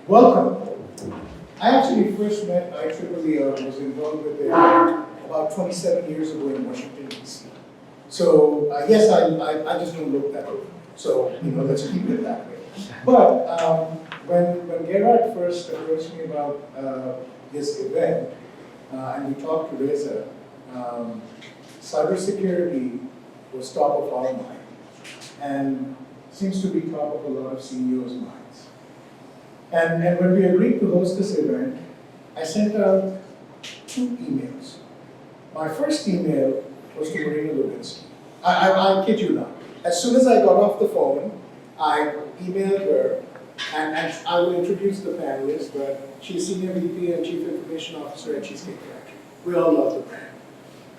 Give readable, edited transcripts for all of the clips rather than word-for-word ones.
Welcome. I actually first met IEEE or was involved with it about 27 years ago in Washington, D.C. So yes, I just don't look that old. So let's keep it that way. But when Gerhard first approached me about this event, and we talked to Reza, cybersecurity was top of our mind, and seems to be top of a lot of CEOs' minds. And when we agreed to host this event, I sent out 2 emails. My first email was to Marina Lewinsky. I kid you not. As soon as I got off the phone, I emailed her, and I will introduce the panelists, but she's Senior VP and Chief Information Officer at Cheesecake Factory. We all love the brand.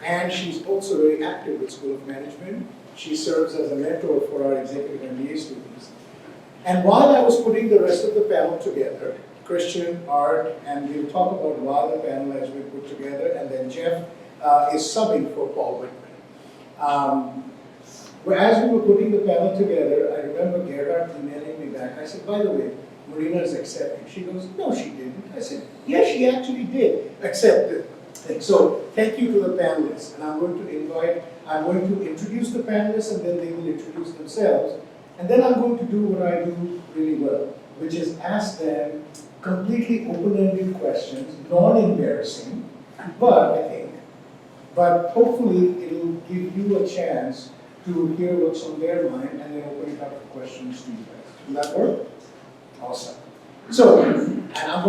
And she's also very active with School of Management. She serves as a mentor for our executive MBA students. And while I was putting the rest of the panel together, Christian, Art, and we'll talk about why the panel has been put together, and then Jeff is subbing for Paul Whitman. As we were putting the panel together, I remember Gerhard emailing me back. I said, by the way, Marina is accepting. She goes, no, she didn't. I said, yes, she actually did accept it. So thank you to the panelists, and I'm going to introduce the panelists, and then they will introduce themselves. And then I'm going to do what I do really well, which is ask them completely open-ended questions, non-embarrassing, but hopefully it'll give you a chance to hear what's on their mind and then open it up for questions to you guys. Will that work? Awesome. So, and I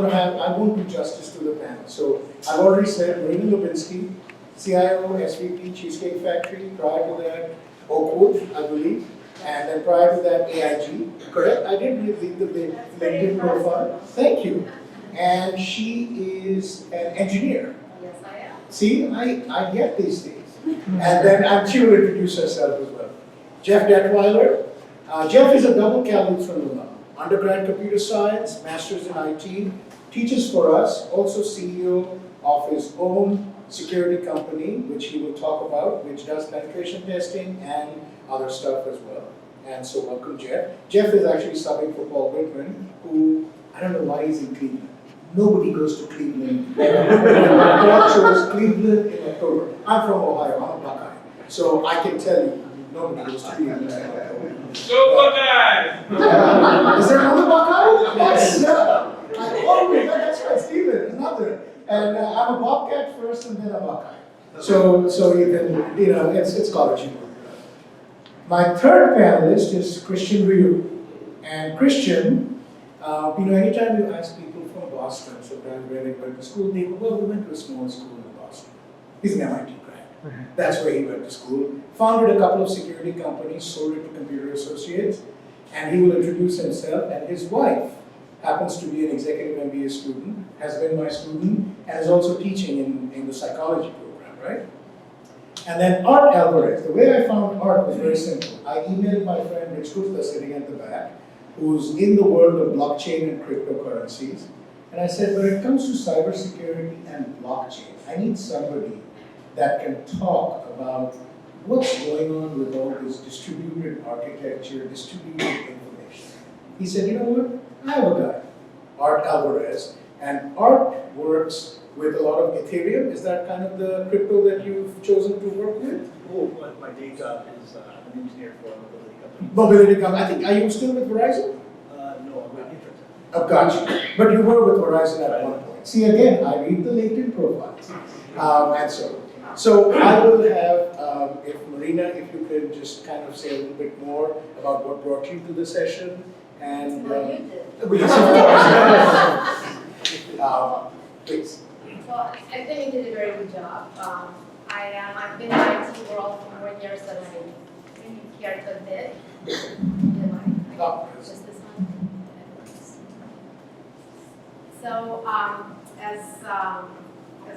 won't do justice to the panel. So, I've already said Marina Lewinsky, CIO, SVP, Cheesecake Factory, prior to that, Oakwood, I believe. And then prior to that, AIG, correct? I didn't read the LinkedIn profile. Thank you. And she is an engineer. Yes, I am. See, I get these things. And she will introduce herself as well. Jeff Detweiler. Jeff is a double Cal Lutheran alum. Undergrad computer science, master's in IT, teaches for us, also CEO of his own security company, which he will talk about, which does penetration testing and other stuff as well. And so welcome, Jeff. Jeff is actually subbing for Paul Whitman, who, I don't know why he's in Cleveland. Nobody goes to Cleveland. Paul chose Cleveland in October. I'm from Ohio, I'm a Buckeye. So I can tell you, nobody goes to Cleveland in October. Go Buckeyes! Is there another Buckeye? Yes. That's right, Steven, another. And I'm a Bobcat first and then a Buckeye. So you can, it's college humor. My third panelist is Christian Ryu. And Christian, anytime you ask people from Boston, sometimes where they went to school, they go, well, we went to a small school in Boston. He's an MIT grad. That's where he went to school. Founded a couple of security companies, sold it to Computer Associates, and he will introduce himself. And his wife happens to be an executive MBA student, has been my student, and is also teaching in the psychology program, right? And then Art Alvarez. The way I found Art was very simple. I emailed my friend Rich Gupta sitting at the back, who's in the world of blockchain and cryptocurrencies. And I said, when it comes to cybersecurity and blockchain, I need somebody that can talk about what's going on with all this distributed architecture, distributed information. He said, you know what? I have a guy, Art Alvarez, and Art works with a lot of Ethereum. Is that kind of the crypto that you've chosen to work with? Oh, my day job is I'm an engineer for a mobility company. Mobility company. I think, are you still with Verizon? No, I'm not interested. Oh, gotcha. But you were with Verizon at one point. See, again, I read the LinkedIn profiles. And so I will have, if Marina, if you could just kind of say a little bit more about what brought you to the session. And Well, you did. Yes, of course. Please. Well, I think you did a very good job. I've been in the IT world for more years than I really care to admit. Just this one. So, as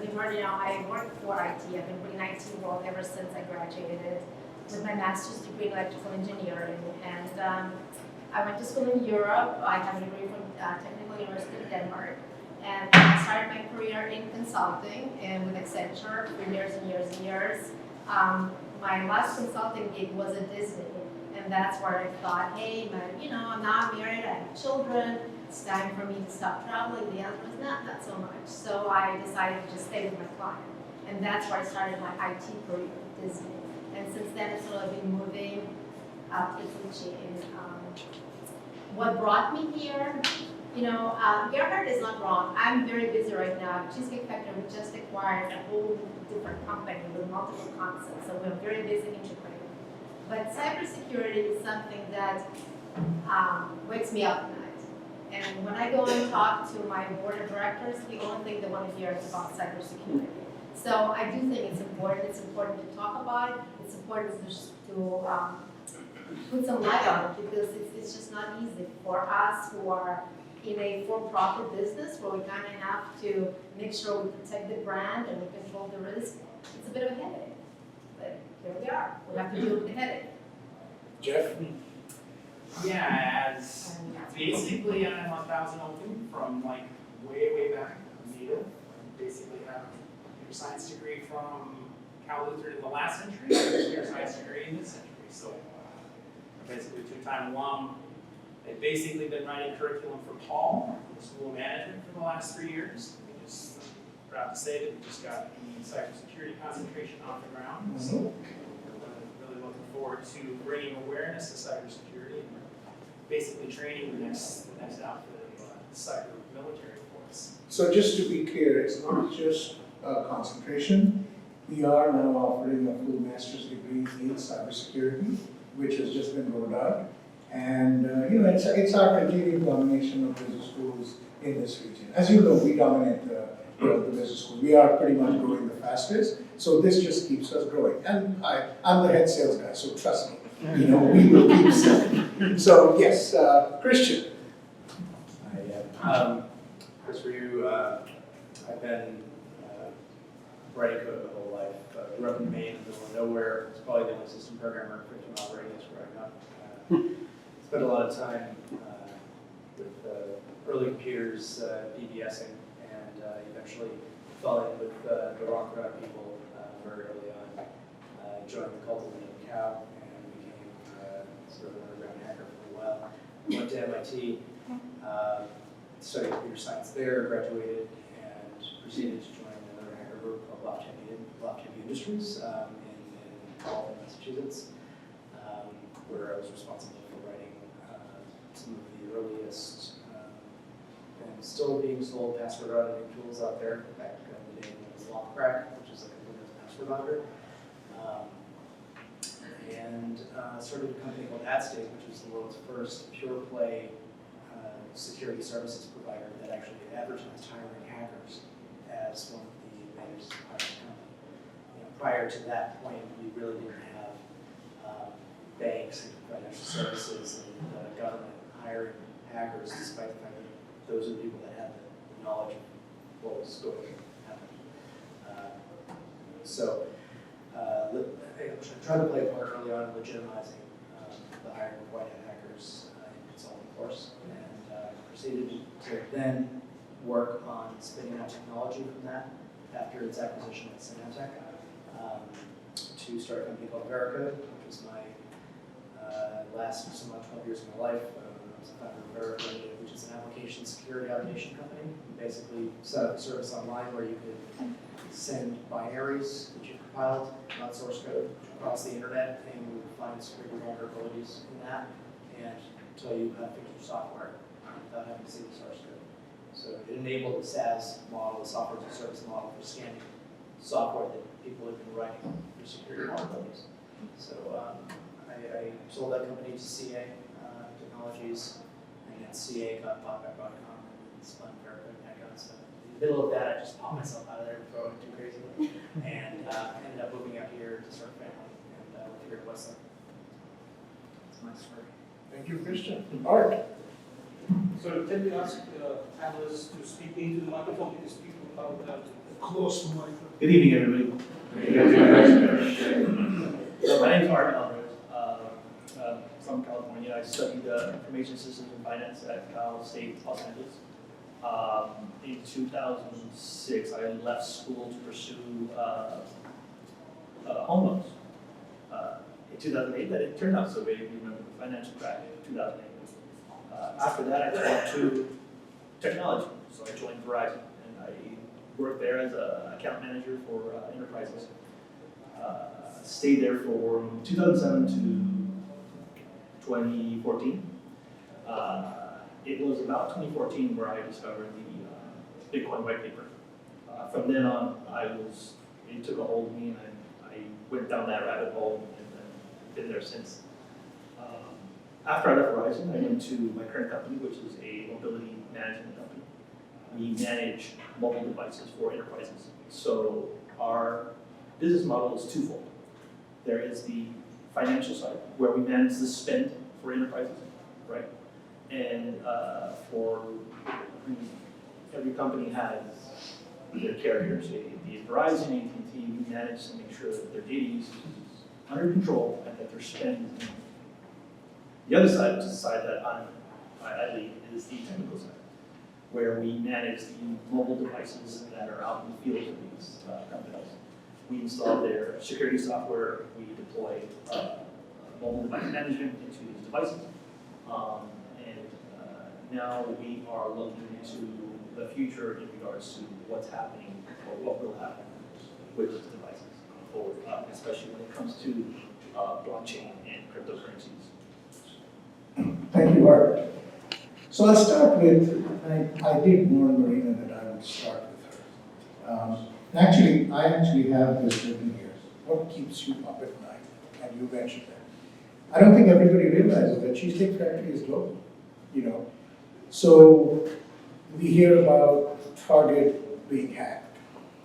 you already know, I work for IT. I've been in the IT world ever since I graduated with my master's degree in electrical engineering. And I went to school in Europe. I have a degree from Technical University of Denmark. And I started my career in consulting and with Accenture for years and years and years. My last consulting gig was at Disney. And And that's where I thought, hey, man, you know, I'm not married, I have children, it's time for me to stop traveling. The answer was not so much. So I decided to just stay with my client. And that's where I started my IT career at Disney. And since then, it's sort of been moving up the chain. What brought me here, you know, Gerhard is not wrong. I'm very busy right now. Cheesecake Factory, we just acquired a whole different company with multiple concepts, so we're very busy integrating. But cybersecurity is something that wakes me up at night. And when I go and talk to my board of directors, the only thing they want to hear is about cybersecurity. So I do think it's important. It's important to talk about it. It's important to put some light on it because it's just not easy for us who are in a for-profit business where we kind of have to make sure we protect the brand and we control the risk. It's a bit of a headache, but here we are. We have to deal with the headache. Jeff? Yeah, as basically I'm 1,000 open from like way back. I'm native. I basically have a computer science degree from Cal Lutheran in the last century, and a computer science degree in this century. So basically a two-time alum. I've basically been writing curriculum for Paul, the School of Management, for the last 3 years. We just proud to say that we just got the cybersecurity concentration off the ground. So we're really looking forward to bringing awareness to cybersecurity and basically training the next outfit of the cyber military force. So just to be clear, it's not just a concentration. We are now offering a full master's degree in cybersecurity, which has just been rolled out. And you know, it's our continued domination of business schools in this region. As you know, we dominate the business school. We are pretty much growing the fastest. So this just keeps us growing. And I'm the head sales guy, so trust me. You know, we will keep selling. So yes, Christian. Chris, for you, I've been writing code my whole life. Grew up in Maine, in the middle of nowhere. It's probably the only system programmer Christian operating is growing up. Spent a lot of time with early computers, BBSing, and eventually fell in with the rock crowd people very early on. Joined the cult of the cow and became sort of an underground hacker for a while. Went to MIT, studied computer science there, graduated, and proceeded to join another hacker group called Lofty Industries in Boston, Massachusetts, where I was responsible for writing some of the earliest and still being sold password auditing tools out there. Back in the day when it was Lockcrack, which is like a Windows password auditor. And started a company called AdState, which was the world's first pure play security services provider that actually advertised hiring hackers as one of the advantages of hiring a company. You know, prior to that point, we really didn't have banks and financial services and government hiring hackers, despite the fact that those are the people that had the knowledge of what was going to happen. I tried to play a part early on in legitimizing the hiring of white hat hackers in consulting course, and proceeded to then work on spinning out technology from that after its acquisition at Sengupta, to start a company called Verica, which was my last somewhat 12 years of my life. I was a founder of Verica, which is an application security automation company. We basically set up a service online where you could send binaries that you compiled, not source code, across the internet, and we would find security vulnerabilities in that and tell you how to fix your software without having to see the source code. So it enabled the SaaS model, the software as a service model, for scanning software that people had been writing for security vulnerabilities. So I sold that company to CA Technologies, and then CA got bought by Broadcom and spun Verica and Echo. So in the middle of that, I just popped myself out of there before I went too crazy, and ended up moving out here to start a family and figured what's up. That's my story. Thank you, Christian. Art. So can we ask panelists to speak into the microphone because people are close to the microphone? Good evening, everybody. So my name is Art Alvarez. From California. I studied information systems and finance at Cal State Los Angeles. In 2006, I left school to pursue home loans. in 2008 that it turned out so great. If you remember the financial crash in 2008. After that, I turned to technology. So I joined Verizon, and I worked there as an account manager for enterprises. Stayed there from 2007 to 2014. It was about 2014 where I discovered the Bitcoin white paper. From then on, it took a hold of me, and I went down that rabbit hole and been there since. After I left Verizon, I went to my current company, which is a mobility management company. We manage mobile devices for enterprises. So our business model is twofold. There is the financial side, where we manage the spend for enterprises, right? And every company has their carriers, be it Verizon, AT&T, we manage to make sure that their data usage is under control and that their spend is. The other side, which is the side that I lead, is the technical side, where we manage the mobile devices that are out in the field for these companies. We install their security software, we deploy mobile device management into these devices, now we are looking into the future in regards to what's happening or what will happen with these devices going forward, especially when it comes to blockchain and cryptocurrencies. Thank you, Art. So I'll start with, I did warn Marina that I would start with her. I actually have this written here. What keeps you up at night? And you mentioned that. I don't think everybody realizes that Cheesecake Factory is global, So we hear about Target being hacked,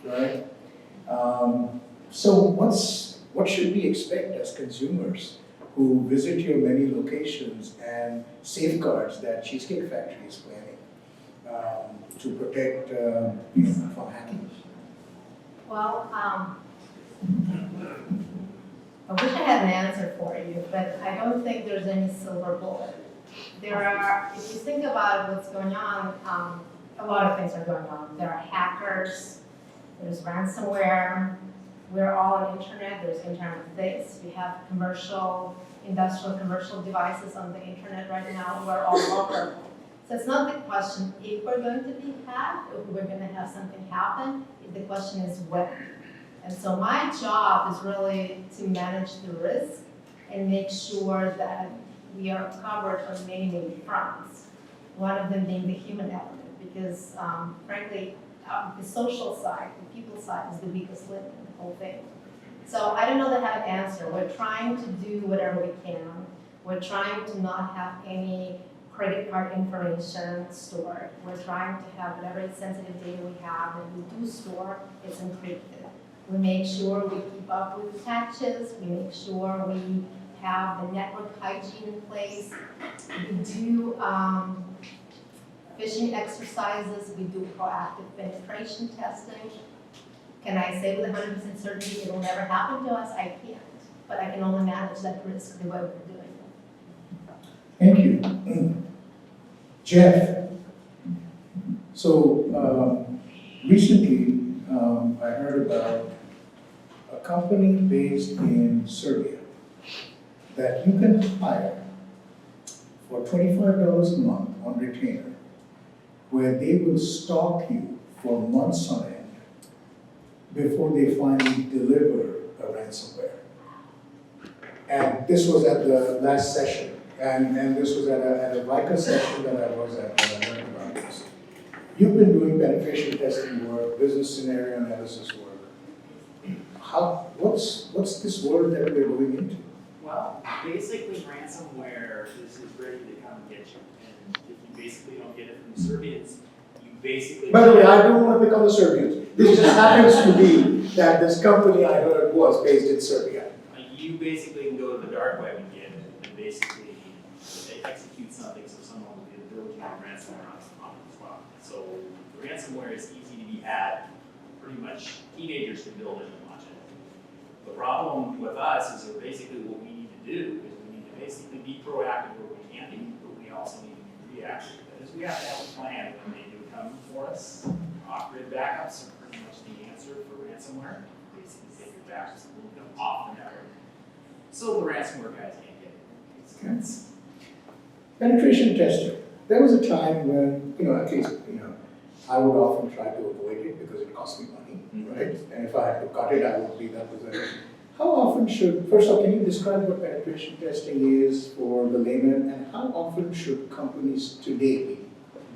right? So what should we expect as consumers who visit your many locations and safeguards that Cheesecake Factory is planning to protect from hacking? Well, I wish I had an answer for you, but I don't think there's any silver bullet. If you think about what's going on, a lot of things are going on. There are hackers, there's ransomware, we're all on internet, there's Internet of Things. We have industrial commercial devices on the internet right now, we're all over. So it's not the question if we're going to be hacked, or if we're going to have something happen, the question is when. And so my job is really to manage the risk and make sure that we are covered on many, many fronts. One of them being the human element, because frankly, the social side, the people side is the weakest link in the whole thing. So I don't know that I have an answer. We're trying to do whatever we can. We're trying to not have any credit card information stored. We're trying to have whatever sensitive data we have, and we do store, it's encrypted. We make sure we keep up with patches. We make sure we have the network hygiene in place. We do phishing exercises. We do proactive penetration testing. Can I say with 100% certainty it will never happen to us? I can't, but I can only manage that risk the way we're doing it. Thank you. Jeff, so recently I heard about a company based in Serbia that you can hire for $25 a month on retainer, where they will stalk you for months on end before they finally deliver a ransomware. And this was at the last session, and this was at a VICA session that I was at when I learned about this. You've been doing penetration testing work, business scenario analysis work. What's this world that we're going into? Well, basically ransomware is ready to come get you. And if you basically don't get it from the Serbians, you basically... By the way, I don't want to pick on the Serbians. This just happens to be that this company I heard was based in Serbia. You basically can go to the dark web and get it, and basically execute something so someone will get a ability to ransomware on the spot. So ransomware is easy to be had. Pretty much teenagers can build it and launch it. The problem with us is that basically what we need to do is we need to basically be proactive where we can be, but we also need to be reactive. That is, we have to have a plan when they do come for us. Off-grid backups are pretty much the answer for ransomware. Basically take your backups and move them off the network. So the ransomware guys can't get it. It's- Penetration testing. There was a time when, at least, I would often try to avoid it because it cost me money, right? And if I had to cut it, I would be that was it. How often first off, can you describe what penetration testing is for the layman, and how often should companies today be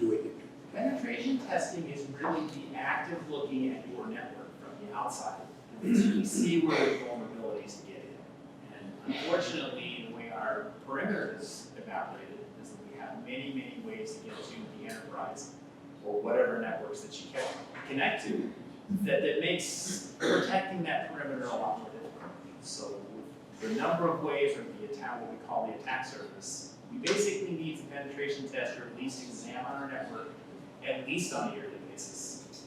doing it? Penetration testing is really the act of looking at your network from the outside and basically see where the vulnerabilities get in. And unfortunately, the way our perimeter is evaluated is that we have many, many ways to get to the enterprise or whatever networks that you can connect to that makes protecting that perimeter a lot more difficult. So the number of ways or the attack, what we call the attack surface, we basically need to penetration test or at least examine our network at least on a yearly basis.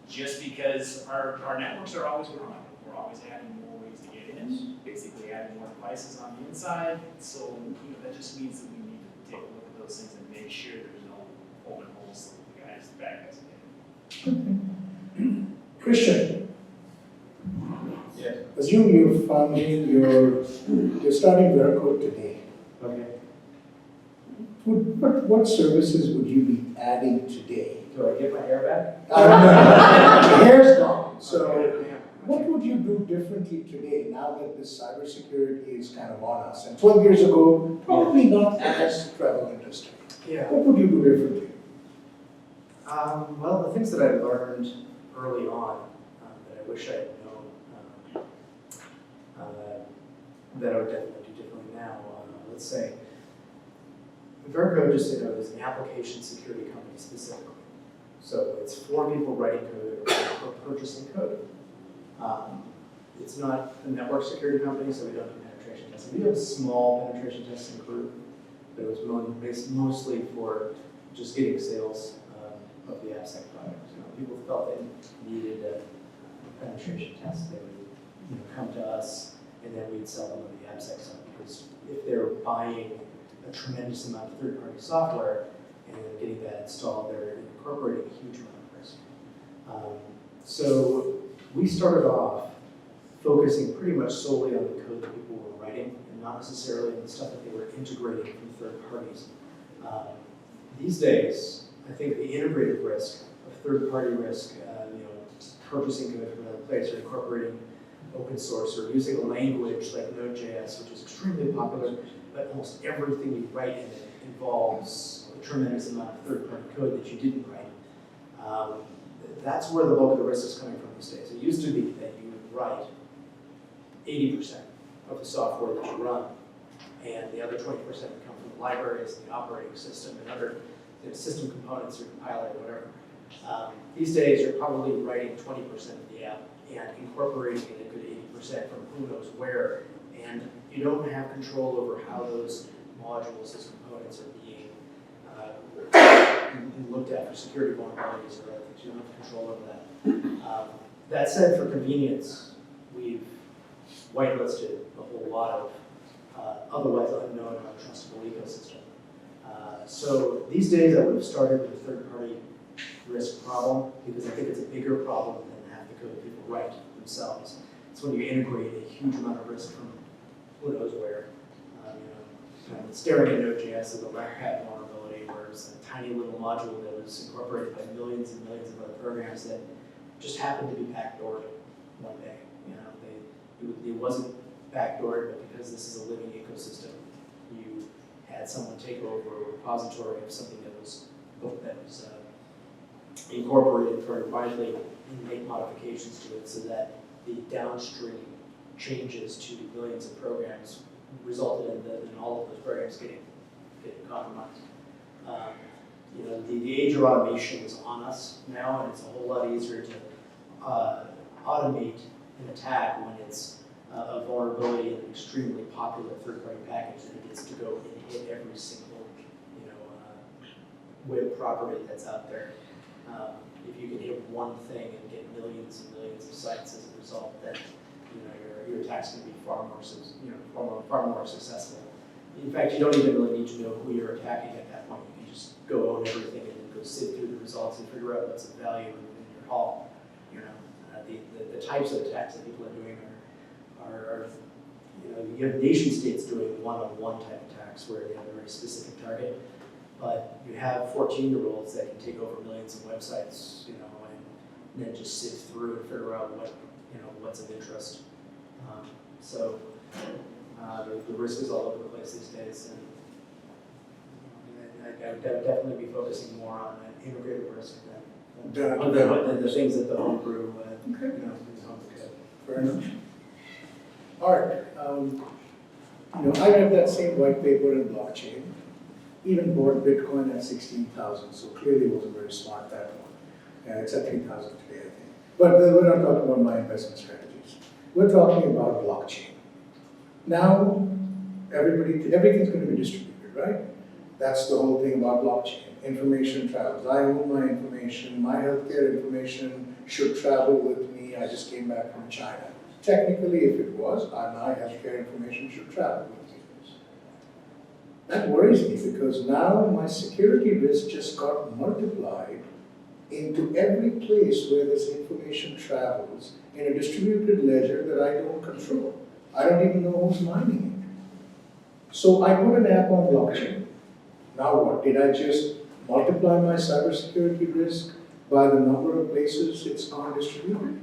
Just because our networks are always growing. We're always adding more ways to get in, basically adding more devices on the inside. So that just means that we need to take a look at those things and make sure there's no open holes that the bad guys get in. Christian, Yes. assume you're starting Veracode today. Okay. What services would you be adding today? Do I get my hair back? The hair's gone, so Okay. what would you do differently today now that this cybersecurity is kind of on us? And 12 years ago, probably not as prevalent as today. Yeah. What would you do differently? Well, the things that I learned early on that I wish I had known, that I would definitely do differently now. Let's say, Veracode, just so you know, is an application security company specifically. So it's for people writing code or purchasing code. It's not a network security company, so we don't do penetration testing. We have a small penetration testing group, but it was mostly for just getting sales of the AppSec product. People felt they needed a penetration test, they would come to us, and then we'd sell them the AppSec stuff, because if they're buying a tremendous amount of third-party software and getting that installed, they're incorporating a huge amount of risk. So we started off focusing pretty much solely on the code that people were writing, and not necessarily on the stuff that they were integrating from third parties. These days, I think the integrated risk of third-party risk, purchasing code from another place or incorporating open source or using a language like Node.js, which is extremely popular, but almost everything you write in it involves a tremendous amount of third-party code that you didn't write. That's where the bulk of the risk is coming from these days. It used to be that you would write 80% of the software that you run, and the other 20% would come from the libraries and the operating system and other system components or compiler or whatever. These days, you're probably writing 20% of the app and incorporating it a good 80% from who knows where, and you don't have control over how those modules, those components are being looked at for security vulnerabilities or other things. You don't have control over that. That said, for convenience, we've whitelisted a whole lot of otherwise unknown or untrustable ecosystem. So these days, I would have started with a third-party risk problem, because I think it's a bigger problem than half the code people write themselves. It's when you integrate a huge amount of risk from who knows where. Staring at Node.js as a Red Hat vulnerability, where it's a tiny little module that was incorporated by millions and millions of other programs that just happened to be backdoored one day. It wasn't backdoored, but because this is a living ecosystem, you had someone take over a repository of something that was incorporated very widely and make modifications to it so that the downstream changes to millions of programs resulted in all of those programs getting compromised. The age of automation is on us now, and it's a whole lot easier to automate an attack when it's a vulnerability in an extremely popular third-party package than it is to go and hit every single web property that's out there. If you can hit one thing and get millions and millions of sites as a result, then your attack's going to be far more successful. In fact, you don't even really need to know who you're attacking at that point. You can just go own everything and then go sit through the results and figure out what's of value in your haul. The types of attacks that people are doing are you have nation states doing one-on-one type attacks where they have a very specific target, but you have 14-year-olds that can take over millions of websites, and then just sift through and figure out what's of interest. So the risk is all over the place these days, and I would definitely be focusing more on an integrated risk than the things that the homebrew is home code. Fair enough. All right. I read that same white paper in blockchain. Even bought Bitcoin at 16,000, so clearly wasn't very smart that one. It's at 3,000 today, I think. But we're not talking about my investment strategies. We're talking about blockchain. Now, everything's going to be distributed, right? That's the whole thing about blockchain. Information travels. I own my information. My healthcare information should travel with me. I just came back from China. Technically, if it was, my healthcare information should travel with me. That worries me because now my security risk just got multiplied into every place where this information travels in a distributed ledger that I don't control. I don't even know who's mining it. So I put an app on blockchain. Now what? Did I just multiply my cybersecurity risk by the number of places it's not distributed?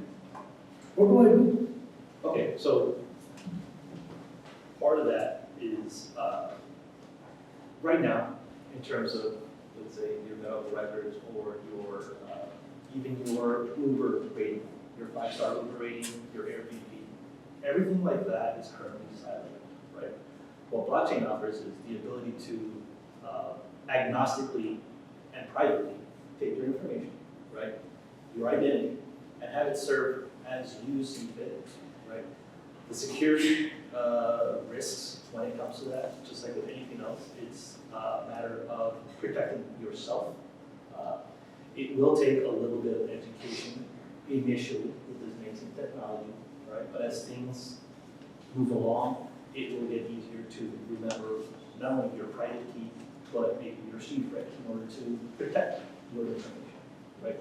What do I do? Okay, so part of that is right now, in terms of, let's say, your medical records or your even your Uber rating, your 5-star Uber rating, your Airbnb, everything like that is currently silent, right? What blockchain offers is the ability to agnostically and privately take your information, right, your identity, and have it served as you see fit, right? The security risks when it comes to that, just like with anything else, it's a matter of protecting yourself. It will take a little bit of education initially with this nascent technology, right? But as things move along, it will get easier to remember not only your private key, but maybe your secret in order to protect your information, right?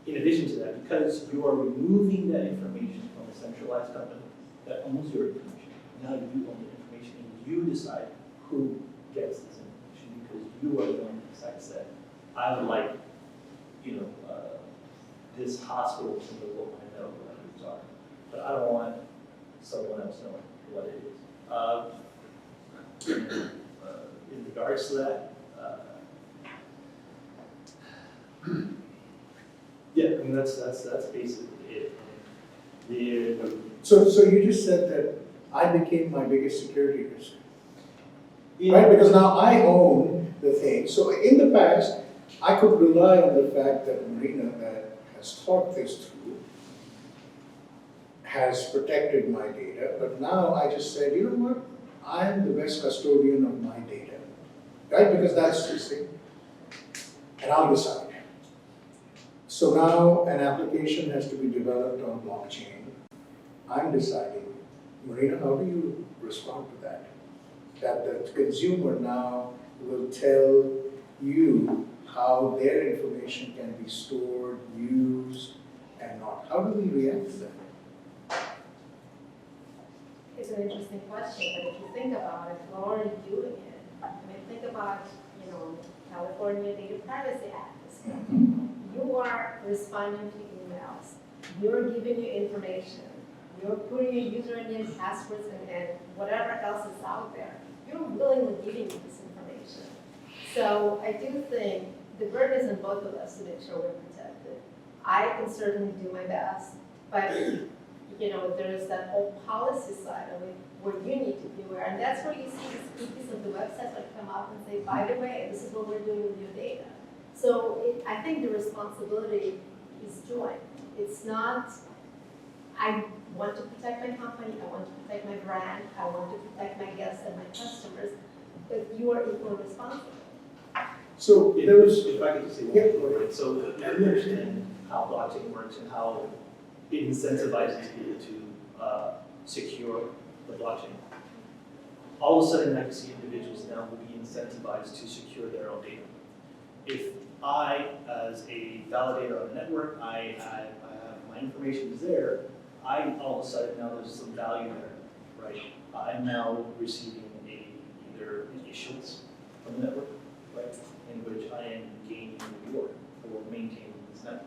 In addition to that, because you are removing that information from a centralized company that owns your information, now you own the information and you decide who gets this information because you are the one who decides that I would like, this hospital to know what my medical records are, but I don't want someone else knowing what it is. In regards to that, yeah, I mean that's basically it. So you just said that I became my biggest security risk, right? Because now I own the thing. So in the past, I could rely on the fact that Marina, that has thought this through, has protected my data. But now I just said, you know what? I'm the best custodian of my data, right? Because that's the thing, and I'll decide. So now an application has to be developed on blockchain. I'm deciding, Marina, how do you respond to that? That the consumer now will tell you how their information can be stored, used, and not. How do we react to that? It's an interesting question, but if you think about it, we're already doing it. I mean, think about, California Data Privacy Act. You are responding to emails. You're giving you information. You're putting your username, passwords, and whatever else is out there. You're willingly giving you this information. So I do think the burden is on both of us to make sure we're protected. I can certainly do my best, but there's that whole policy side of it where you need to be aware. And that's where you see these pieces of the websites that come up and say, by the way, this is what we're doing with your data. So I think the responsibility is joint. It's not, I want to protect my company, I want to protect my brand, I want to protect my guests and my customers, but you are equally responsible. So there was, if I could just say one thing, right? So you understand how blockchain works and how it incentivizes people to secure the blockchain. All of a sudden, I can see individuals now will be incentivized to secure their own data. If I, as a validator on the network, I have my information is there, all of a sudden now there's some value there. right? I'm now receiving either an issuance from the network, right, in which I am gaining reward for maintaining this network.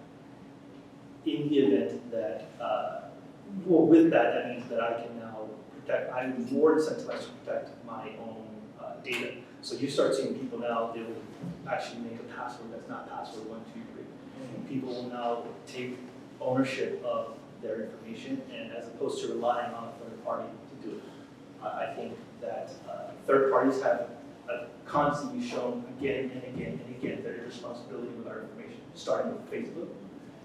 In the event that, well, with that, that means that I can now protect, I'm more incentivized to protect my own data. So you start seeing people now, they will actually make a password that's not password 123. People will now take ownership of their information, and as opposed to relying on a third party to do it. I think that third parties have constantly shown again and again and again their irresponsibility with our information, starting with Facebook,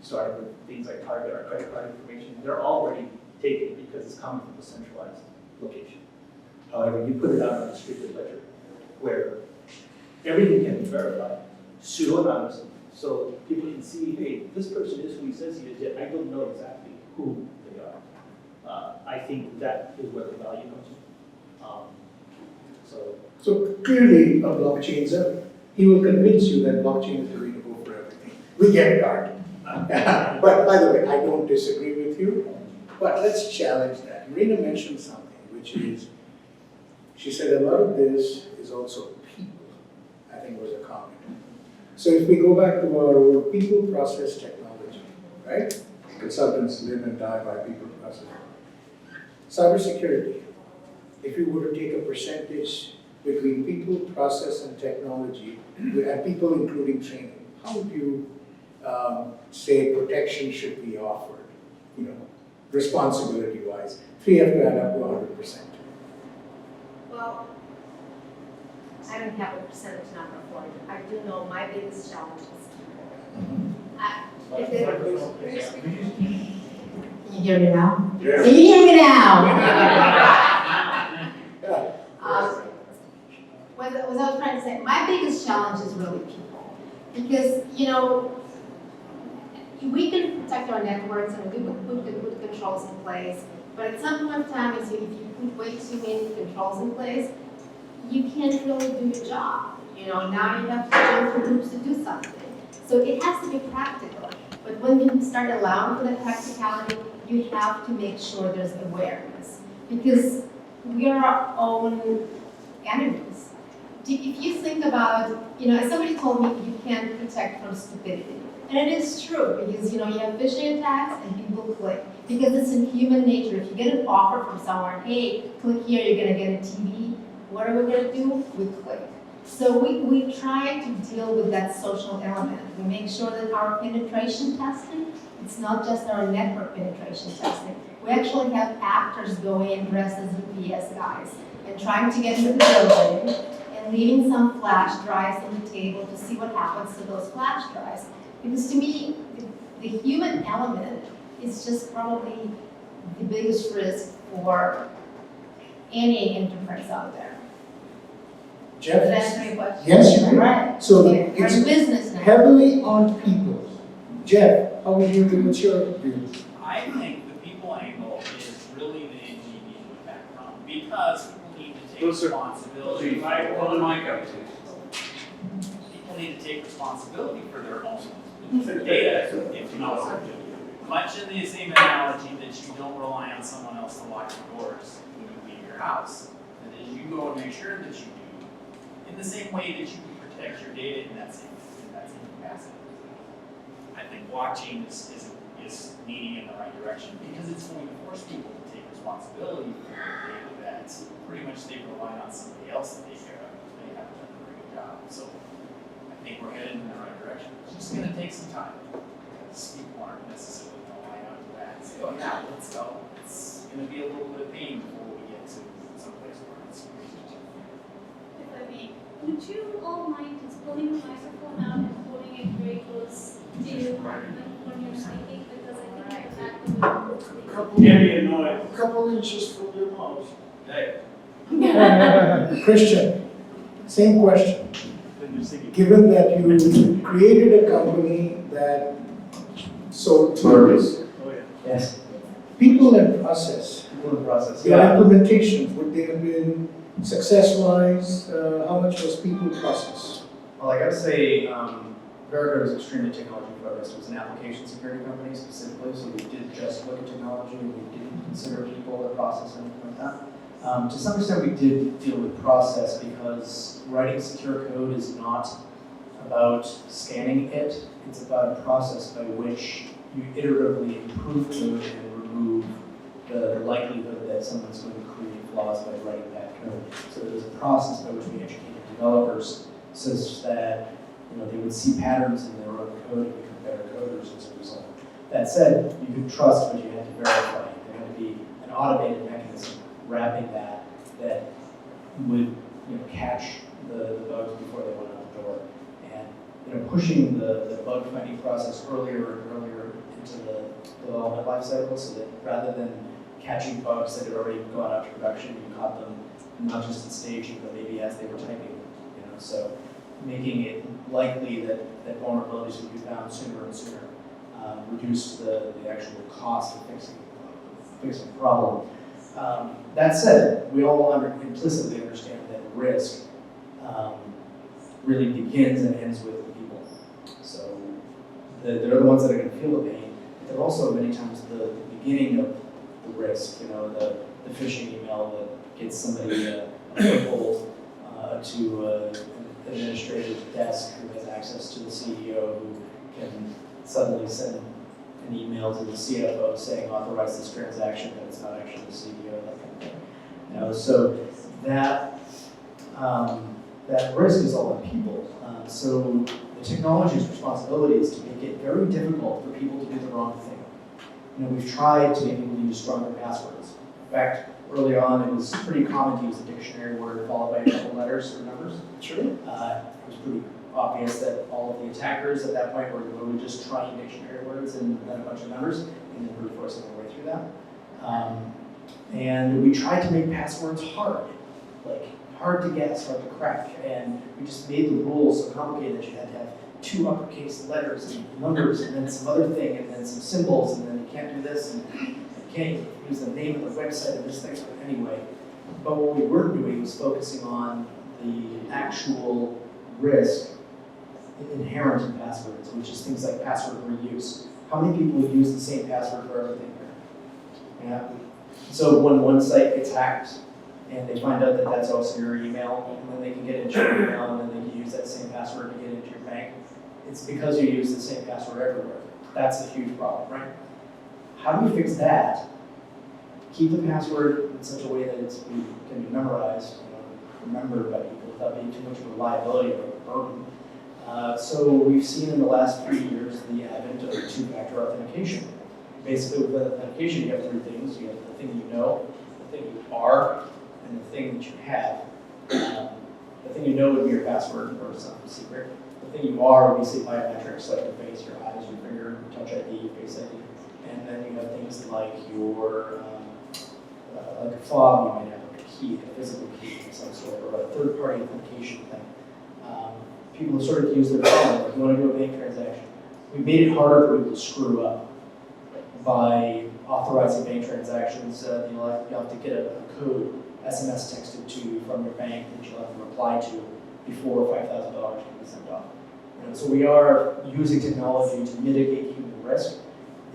starting with things like Target, our credit card information. They're already taken because it's coming from a centralized location. However, you put it out on a distributed ledger where everything can be verified pseudo-anonymously. So people can see, hey, this person is who he says he is, yet I don't know exactly who they are. I think that is where the value comes from. So clearly, a blockchain, sir, he will convince you that blockchain is the way to go for everything. We get it hard. But by the way, I don't disagree with you, but let's challenge that. Marina mentioned something, which is, she said a lot of this is also people, I think was a comment. So if we go back to our old people process technology, right? Consultants live and die by people process. Cybersecurity, if you were to take a percentage between people, process, and technology, and people including training, how would you say protection should be offered, responsibility-wise? Three have to add up to 100%. Well, I don't have a percentage number for you. I do know my biggest challenge is people. Can you hear me now? Yeah. Can you hear me now? What I was trying to say, my biggest challenge is really people. Because, we can protect our networks and we put controls in place, but at some point in time, if you put way too many controls in place, you can't really do your job. Now you have to jump through hoops to do something. So it has to be practical. But when you start allowing for that practicality, you have to make sure there's awareness. Because we are our own enemies. If you think about, somebody told me you can't protect from stupidity. And it is true, because you have phishing attacks and people click. Because it's in human nature. If you get an offer from someone, hey, click here, you're gonna get a TV. What are we gonna do? We click. So we try to deal with that social element. We make sure that our penetration testing, it's not just our network penetration testing. We actually have actors going dressed as UPS guys and trying to get into the building and leaving some flash drives on the table to see what happens to those flash drives. Because to me, the human element is just probably the biggest risk for any enterprise out there. Jeff? Did that answer your question? Yes, you did. Right. So Okay. We're it's in business now. heavily on people. Jeff, how would you do? What's your view? I think the people angle is really the engineering background because people need to take responsibility. Hold the mic up, People need to take responsibility for their own data. If you know, much in the same analogy that you don't rely on someone else to lock your doors when you leave your house, and as you go and make sure that you do, in the same way that you can protect your data in that same capacity. I think blockchain is leading in the right direction because it's going to force people to take responsibility for their data that pretty much they rely on somebody else that they care of. They haven't done a very good job. So I think we're headed in the right direction. It's just going to take some time because people aren't necessarily going to line up to that and say, oh yeah, let's go. It's going to be a little bit of pain before we get to someplace where it's reasonable. If I may, would you all mind just pulling the microphone out and holding it very close to you when you're speaking, because I think the fact that we Can't be annoyed. A couple inches from your mouth. Hey. Christian, same question. Given that you created a company that sold service, Yes. people and process, People in the process. your implementations, would they have been success-wise? How much was people process? Well, I gotta say, Verico is extremely technology focused. It was an application security company specifically, so we did just look at technology. We didn't consider people or process, anything like that. To some extent, we did deal with process because writing secure code is not about scanning it. It's about a process by which you iteratively improve code and remove the likelihood that someone's going to create flaws by writing bad code. So there's a process by which we educated developers such that they would see patterns in their own code and become better coders as a result. That said, you could trust, but you had to verify. There had to be an automated mechanism wrapping that would catch the bugs before they went out the door. And pushing the bug finding process earlier and earlier into the development lifecycle, so that rather than catching bugs that had already gone out to production, you caught them not just in staging, but maybe as they were typing. So making it likely that vulnerabilities would be found sooner and sooner reduced the actual cost of fixing the problem. That said, we all implicitly understand that risk really begins and ends with the people. So they're the ones that are going to feel the pain. But they're also many times the beginning of the risk. The phishing email that gets somebody a foothold to an administrator's desk who has access to the CEO, who can suddenly send an email to the CFO saying authorize this transaction, but it's not actually the CEO, that kind of thing. So that risk is all on people. So the technology's responsibility is to make it very difficult for people to do the wrong thing. We've tried to make people use stronger passwords. In fact, early on, it was pretty common to use a dictionary word followed by a couple letters or numbers. Sure. It was pretty obvious that all of the attackers at that point were literally just trying dictionary words and then a bunch of numbers, and then brute forcing their way through that. And we tried to make passwords hard to guess, hard to crack, and we just made the rules so complicated that you had to have 2 uppercase letters and numbers, and then some other thing, and then some symbols, and then you can't do this, and you can't use the name of the website of this thing anyway. But what we were doing was focusing on the actual risk inherent in passwords, which is things like password reuse. How many people would use the same password for everything here? Yeah. So when one site gets hacked and they find out that that's also your email, and then they can get into your email and then they can use that same password to get into your bank, it's because you use the same password everywhere. That's a huge problem, right? How do you fix that? Keep the password in such a way that it can be memorized, remembered by people without being too much of a liability or a burden. So we've seen in the last 3 years the advent of 2-factor authentication. Basically, with authentication, you have 3 things. You have the thing you know, the thing you are, and the thing that you have. The thing you know would be your password or some secret. The thing you are would be, say, biometrics, like your face, your eyes, your finger, your touch ID, your face ID. And then you have things like your, like a fob, you might have like a key, a physical key of some sort, or a third-party authentication thing. People have started to use their phone, like you want to do a bank transaction. We made it harder for people to screw up by authorizing bank transactions. You have to get a code SMS texted to you from your bank that you'll have to reply to before $5,000 can be sent off. So we are using technology to mitigate human risk.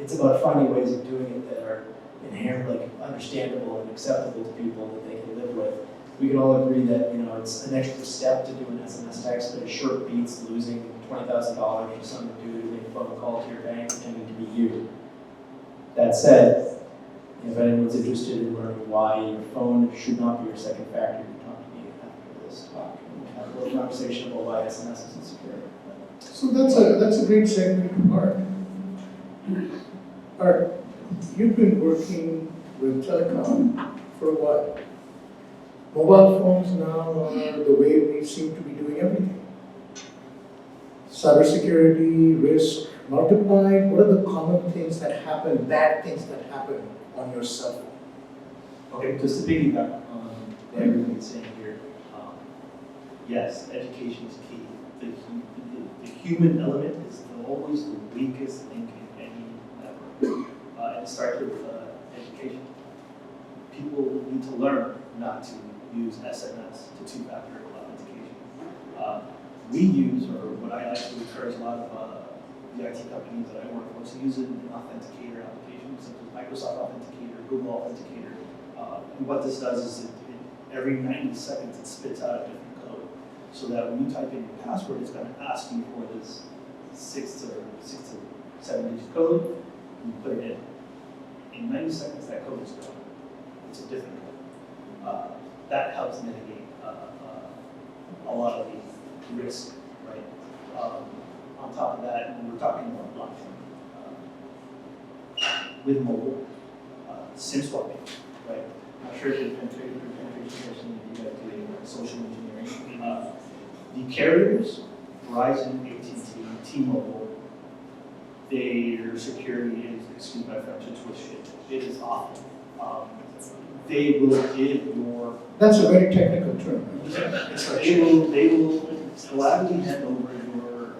It's about finding ways of doing it that are inherently understandable and acceptable to people that they can live with. We can all agree that it's an extra step to do an SMS text, but it sure beats losing $20,000 for some dude who made a phone call to your bank pretending to be you. That said, if anyone's interested in learning why your phone should not be your second factor, you can talk to me after this talk and have a little conversation about why SMS isn't secure. So that's a great segue to Art. Art, you've been working with telecom for a while. Mobile phones now are the way we seem to be doing everything. Cybersecurity, risk multiplied. What are the common things that happen, bad things that happen on your cell phone? Okay, just to piggyback on what everyone's saying here, yes, education is key. The human element is always the weakest link in any network. And it starts with education. People need to learn not to use SMS to 2-factor authentication. We use, or what I actually encourage a lot of the IT companies that I work for, to use an authenticator application such as Microsoft Authenticator, Google Authenticator, And what this does is every 90 seconds it spits out a different code. So that when you type in your password, it's going to ask you for this 6 to 7 digit code, you put it in. In 90 seconds, that code is gone. It's a different code. That helps mitigate a lot of the risk, right? On top of that, when we're talking about blockchain, with mobile, SIM swapping, right? I'm not sure if it's penetration testing, if you guys doing social engineering. The carriers, Verizon, AT&T, T-Mobile, their security is, excuse my French, it's with shit. It is awful. They will give your. That's a very technical term. It's like They will gladly hand over your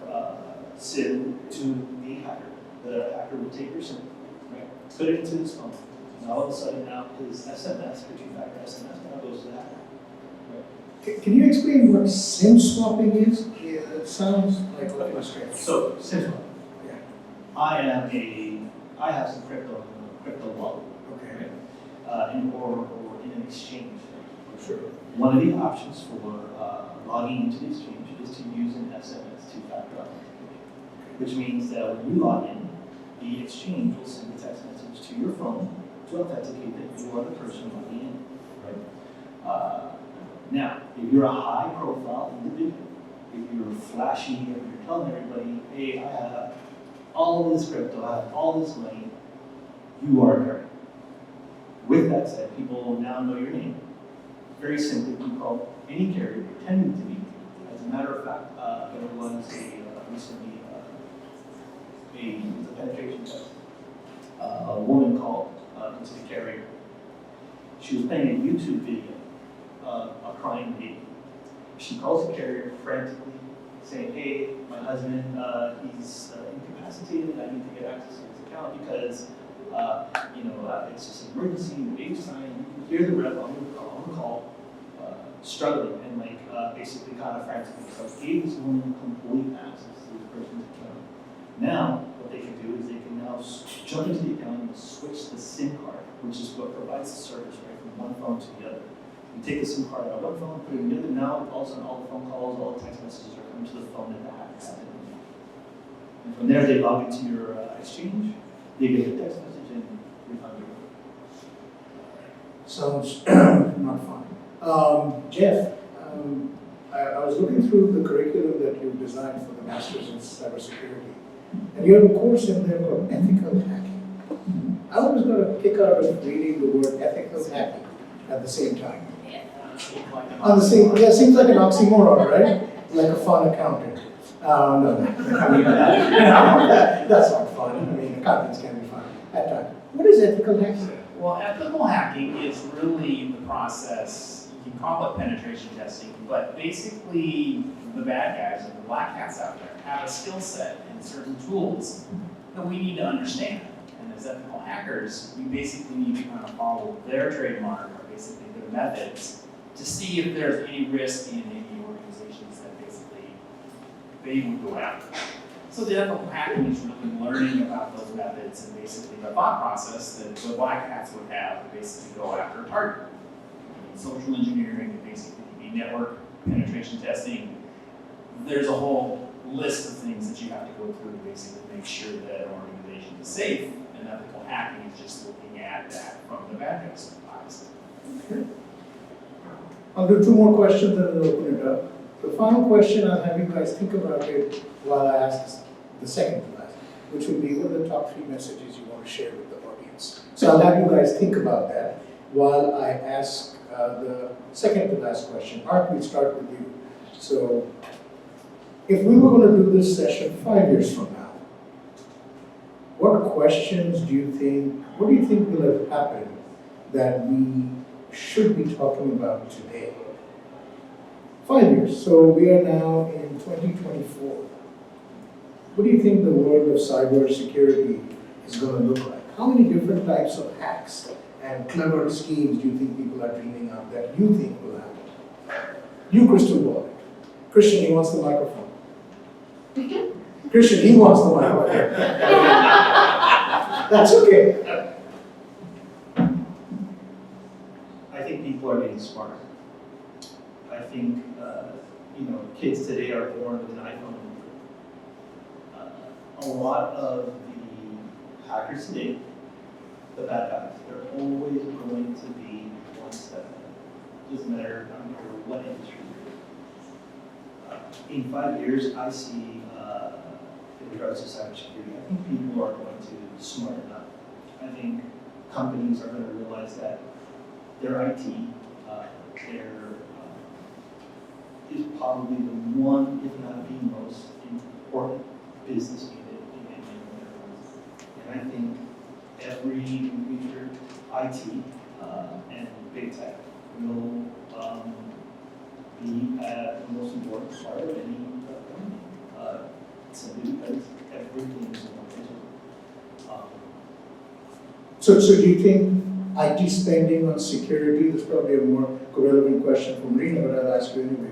SIM to the hacker. The hacker will take your SIM, right? Put it into his phone. And all of a sudden now his SMS, your two-factor SMS, now goes to the hacker. Can you explain what SIM swapping is? Yeah, it sounds like a little strange. So SIM swapping. Yeah. I have some crypto wallet, Okay. or in an exchange. Sure. One of the options for logging into the exchange is to use an SMS two-factor authentication, which means that when you log in, the exchange will send a text message to your phone to authenticate that you are the person logging in. Right? Now, if you're a high-profile individual, if you're flashy, if you're telling everybody, hey, I have all of this crypto, I have all this money, you are a carrier. With that said, people now know your name. Very simply, we call any carrier pretending to be. As a matter of fact, there was recently a penetration test. A woman called into the carrier. She was playing a YouTube video, a crying baby. She calls the carrier frantically, saying, "Hey, my husband, he's incapacitated. I need to get access to his account because, it's just an emergency. The baby's dying." You can hear the rep on the call, struggling and basically kind of frantic because gave this woman complete access to this person's account. Now, what they can do is they can now jump into the account and switch the SIM card, which is what provides the service right from one phone to the other. You take the SIM card out of one phone, put it in the other. Now, all of a sudden, all the phone calls, all the text messages are coming to the phone that the hacker has in it. And from there, they log into your exchange. They get a text message and refund your money. Sounds not fun. Jeff, I was looking through the curriculum that you designed for the Masters in Cybersecurity, and you have a course in there called Ethical Hacking. I always got a kick out of reading the word ethical hacking at the same time. On the same, yeah, seems like an oxymoron, right? Like a fun accountant. No, I mean, that's not fun. I mean, accountants can be fun at times. What is ethical hacking? Well, ethical hacking is really the process, you can call it penetration testing, but basically the bad guys and the black hats out there have a skill set and certain tools that we need to understand. And as ethical hackers, we basically need to kind of follow their trademark or basically their methods to see if there's any risk in any organizations that basically they would go after. So the ethical hacking is really learning about those methods and basically the thought process that the black hats would have to basically go after a target. Social engineering and basically be network penetration testing. There's a whole list of things that you have to go through to basically make sure that an organization is safe, and ethical hacking is just looking at that from the bad guys' eyes. Okay. I'll do two more questions and then open it up. The final question, I'll have you guys think about it while I ask the second to last, which would be what are the top 3 messages you want to share with the audience? So I'll have you guys think about that while I ask the second to last question. Art, we'll start with you. So if we were going to do this session 5 years from now, what questions do you think, what do you think will have happened that we should be talking about today? 5 years. So we are now in 2024. What do you think the world of cybersecurity is going to look like? How many different types of hacks and clever schemes do you think people are dreaming of that you think will happen? You, crystal ball. Christian, he wants the microphone. Christian, he wants the microphone. That's okay. a lot of the hackers today, the bad guys, they're always going to be one step ahead. Doesn't matter what industry you're in. In 5 years, I see, in regards to cybersecurity, I think people are going to smarten up. I think companies are going to realize that their IT, is probably the one, if not the most important business unit in any enterprise. And I think every major IT and big tech will be at the most important part of any company. Simply because everything is important. So do you think IT spending on security, this is probably a more relevant question for Marina, but I'll ask you anyway.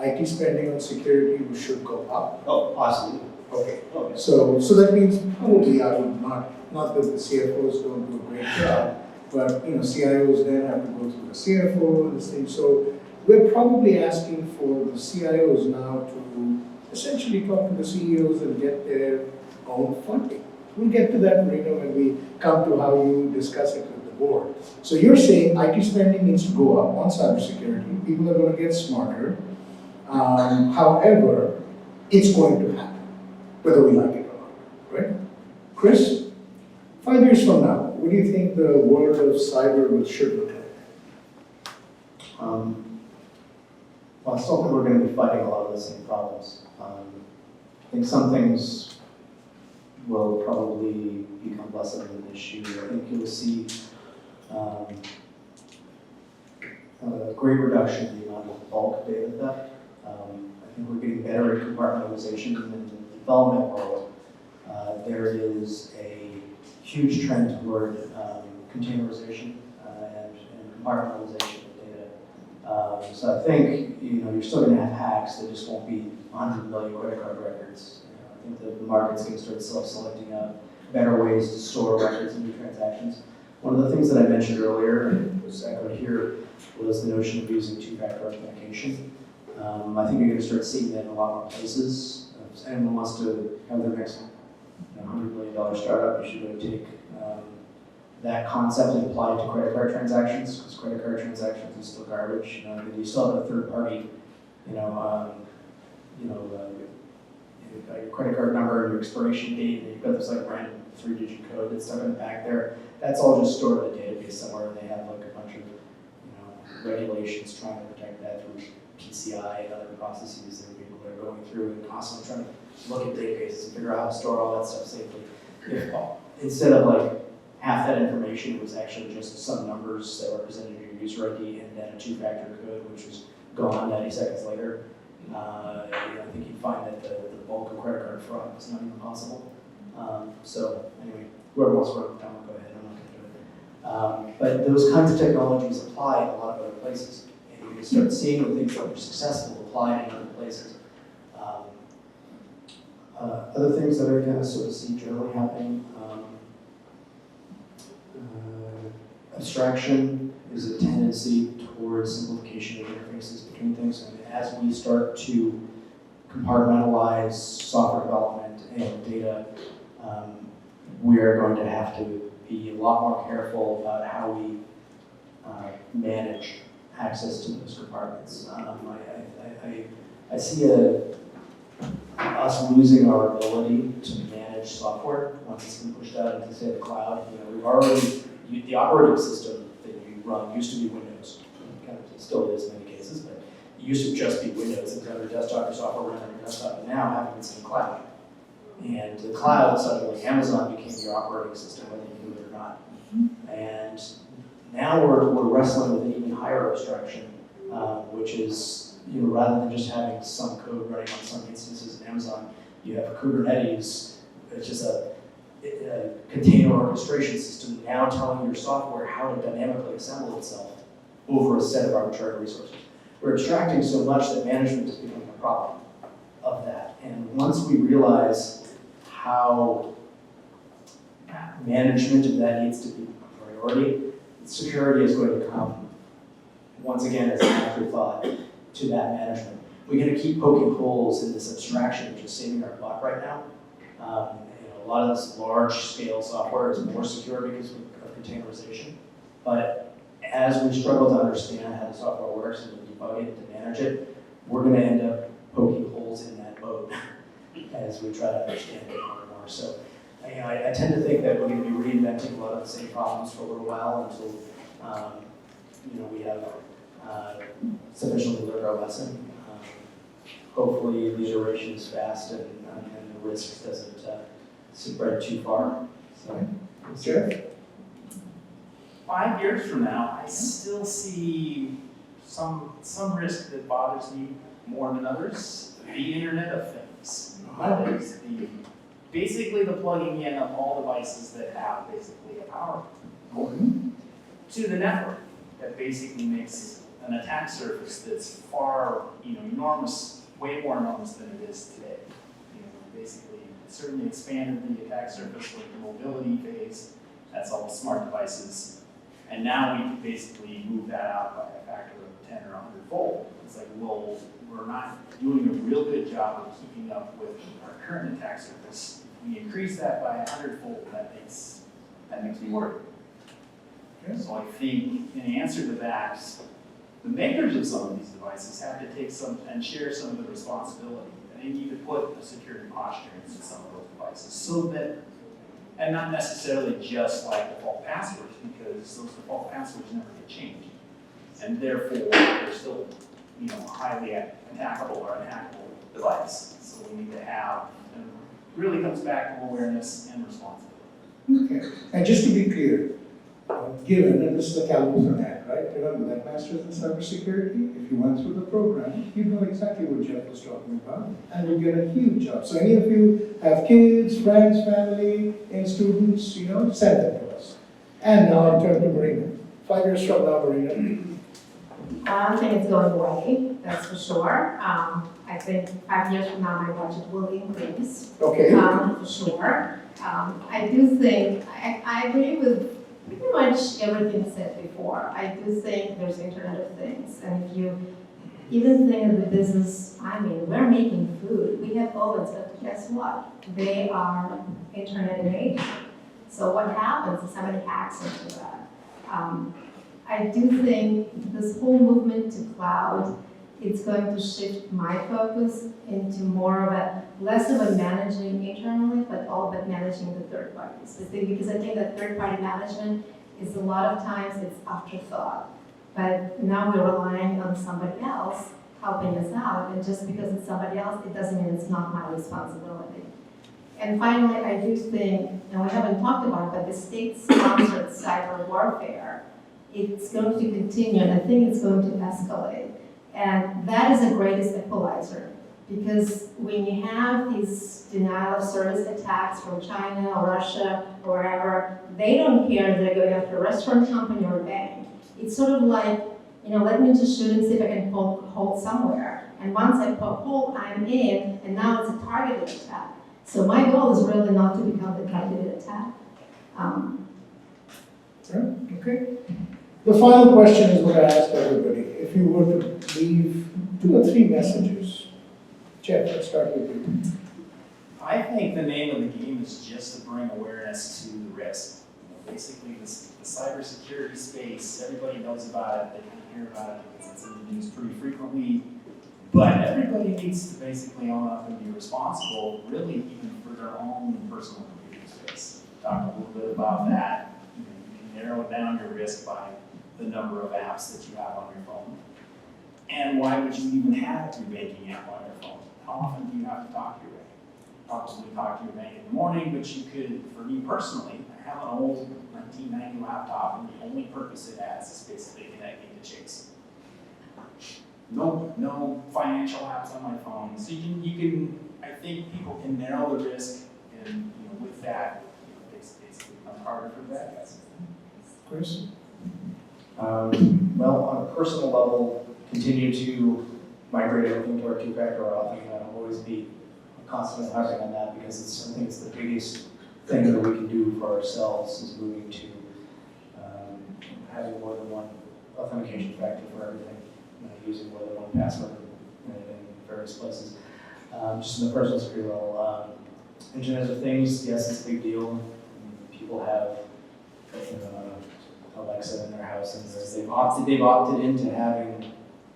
IT spending on security should go up? Oh, absolutely. Okay. Okay. So that means probably I would not that the CFOs don't do a great job, but CIOs then have to go through the CFO and this thing. So we're probably asking for the CIOs now to essentially talk to the CEOs and get their own funding. We'll get to that, Marina, when we come to how you discuss it with the board. So you're saying IT spending needs to go up on cybersecurity. People are going to get smarter. However, it's going to happen, whether we like it or not, right? Chris, 5 years from now, what do you think the world of cyber should look like? Well, I still think we're going to be fighting a lot of the same problems. I think some things will probably become less of an issue. I think you'll see a great reduction in the amount of bulk data theft. I think we're getting better at compartmentalization in the development world. There is a huge trend toward containerization and compartmentalization of data. So I think you're still going to have hacks that just won't be 100 million credit card records. I think the market's going to start self-selecting out better ways to store records and do transactions. One of the things that I mentioned earlier, and was echoed here, was the notion of using two-factor authentication. I think you're going to start seeing that in a lot more places. If anyone wants to have their next $100 million startup, you should really take that concept and apply it to credit card transactions, because credit card transactions is still garbage. You still have a third party, you've got your credit card number and your expiration date, and you've got this like random 3-digit code that's stuck in the back there. That's all just stored in a database somewhere, and they have like a bunch of regulations trying to protect that through PCI and other processes that people are going through and constantly trying to look at databases and figure out how to store all that stuff safely. If instead of like half that information was actually just some numbers that represented your user ID and then a two-factor code, which was gone 90 seconds later, I think you'd find that the bulk of credit card fraud is not even possible. So anyway, whoever wants to work down, go ahead. I'm not going to do it. But those kinds of technologies apply in a lot of other places, and you can start seeing the things that were successful applied in other places. Other things that are kind of sort of see generally happening. Abstraction is a tendency towards simplification of interfaces between things, and as we start to compartmentalize software development and data, we are going to have to be a lot more careful about how we manage access to those compartments. I see us losing our ability to manage software once it's been pushed out into, say, the cloud. We've already, the operating system that you run used to be Windows. Kind of still is in many cases, but it used to just be Windows. It was on your desktop, your software ran on your desktop, and now having it's in the cloud. And the cloud, suddenly Amazon became your operating system, whether you knew it or not. And now we're wrestling with an even higher abstraction, which is, rather than just having some code running on some instances in Amazon, you have Kubernetes, which is a container orchestration system now telling your software how to dynamically assemble itself over a set of arbitrary resources. We're abstracting so much that management is becoming a problem of that. And once we realize how management of that needs to be a priority, security is going to come, once again, as an afterthought to that management. We're going to keep poking holes in this abstraction, which is saving our butt right now. A lot of this large-scale software is more secure because of containerization. But as we struggle to understand how the software works and to debug it, to manage it, we're going to end up poking holes in that boat as we try to understand it more and more. So, I tend to think that we're going to be reinventing a lot of the same problems for a little while until, we have sufficiently learned our lesson. Hopefully, the iteration is fast and the risk doesn't spread too far. So, Jeff? 5 years from now, I still see some risk that bothers me more than others. The Internet of Things. That is basically the plugging in of all devices that have basically a power to the network that basically makes an attack surface that's far, enormous, way more enormous than it is today. Basically, it certainly expanded the attack surface with the mobility phase. That's all the smart devices. And now we can basically move that out by a factor of 10 or 100-fold. It's like, well, we're not doing a real good job of keeping up with our current attack surface. We increase that by 100-fold. That makes me worried. Okay. So I think, in answer to that, the makers of some of these devices have to take some and share some of the responsibility. And they need to put a security posture into some of those devices, so that, and not necessarily just like default passwords, because those default passwords never get changed, and therefore they're still, highly attackable or unhackable device. So we need to have, and it really comes back to awareness and responsibility. Okay. And just to be clear, given, and this is the California Act, right? Remember that Masters in Cybersecurity? If you went through the program, you know exactly what Jeff was talking about, and you'll get a huge job. So any of you have kids, friends, family, and students, send them to us. And now in terms of Marina. 5 years from now, Marina. I don't think it's going away, that's for sure. I think 5 years from now, my budget will increase. Okay. For sure. I do think, I agree with pretty much everything said before. I do think there's Internet of Things. And if you even think of the business, we're making food. We have ovens, but guess what? They are Internet enabled. So what happens if somebody hacks into that? I do think this whole movement to cloud, it's going to shift my focus into more of a, less of a managing internally, but all about managing the third parties. Because I think that third party management is a lot of times it's afterthought. But now we're relying on somebody else helping us out, and just because it's somebody else, it doesn't mean it's not my responsibility. And finally, I do think, and we haven't talked about it, but the state-sponsored cyber warfare, it's going to continue, and I think it's going to escalate. And that is the greatest equalizer, because when you have these denial of service attacks from China or Russia or wherever, they don't care if they're going after a restaurant company or a bank. It's sort of like, let me just shoot and see if I can poke a hole somewhere. And once I poke a hole, I'm in, and now it's a targeted attack. So my goal is really not to become the targeted attack. Okay. The final question is what I asked everybody. If you were to leave 2 or 3 messages. Jeff, let's start with you. I think the name of the game is just to bring awareness to the risk. Basically, the cybersecurity space, everybody knows about it, they can hear about it because it's in the news pretty frequently. But everybody needs to basically own up and be responsible, really even for their own personal computer space. Talk a little bit about that. You can narrow down your risk by the number of apps that you have on your phone. And why would you even have your banking app on your phone? How often do you have to talk to your bank? Probably talk to your bank in the morning, but you could, for me personally, I have an old 1990 laptop, and the only purpose it has is basically connecting to Chase. No financial apps on my phone. So you can, I think people can narrow the risk, and with that, it's becomes harder for bad guys. Chris? Well, on a personal level, continue to migrate everything to our 2-factor auth. I'll always be constantly harping on that, because I think it's the biggest thing that we can do for ourselves is moving to having more than one authentication factor for everything, using more than one password in various places. Just in the personal security level, Internet of Things, yes, it's a big deal. People have, Alexa in their house, and they've opted into having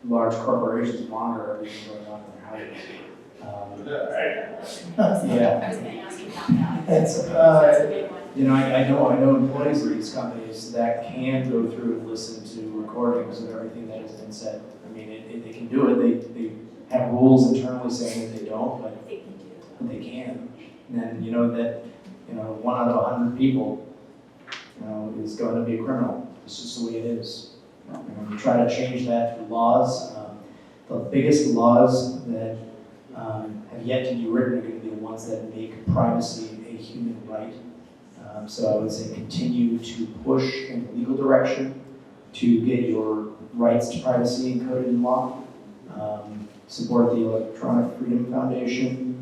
large corporations monitor everything going on in their houses. Yeah. I was gonna ask you about that. It's, That's a big one. I know employees of these companies that can go through and listen to recordings of everything that has been said. I mean, they can do it. They have rules internally saying that they don't, but they can. And then, that 1 out of 100 people, is going to be a criminal. It's just the way it is. We try to change that through laws. The biggest laws that have yet to be written are going to be the ones that make privacy a human right. So I would say continue to push in the legal direction to get your rights to privacy encoded in law. Support the Electronic Freedom Foundation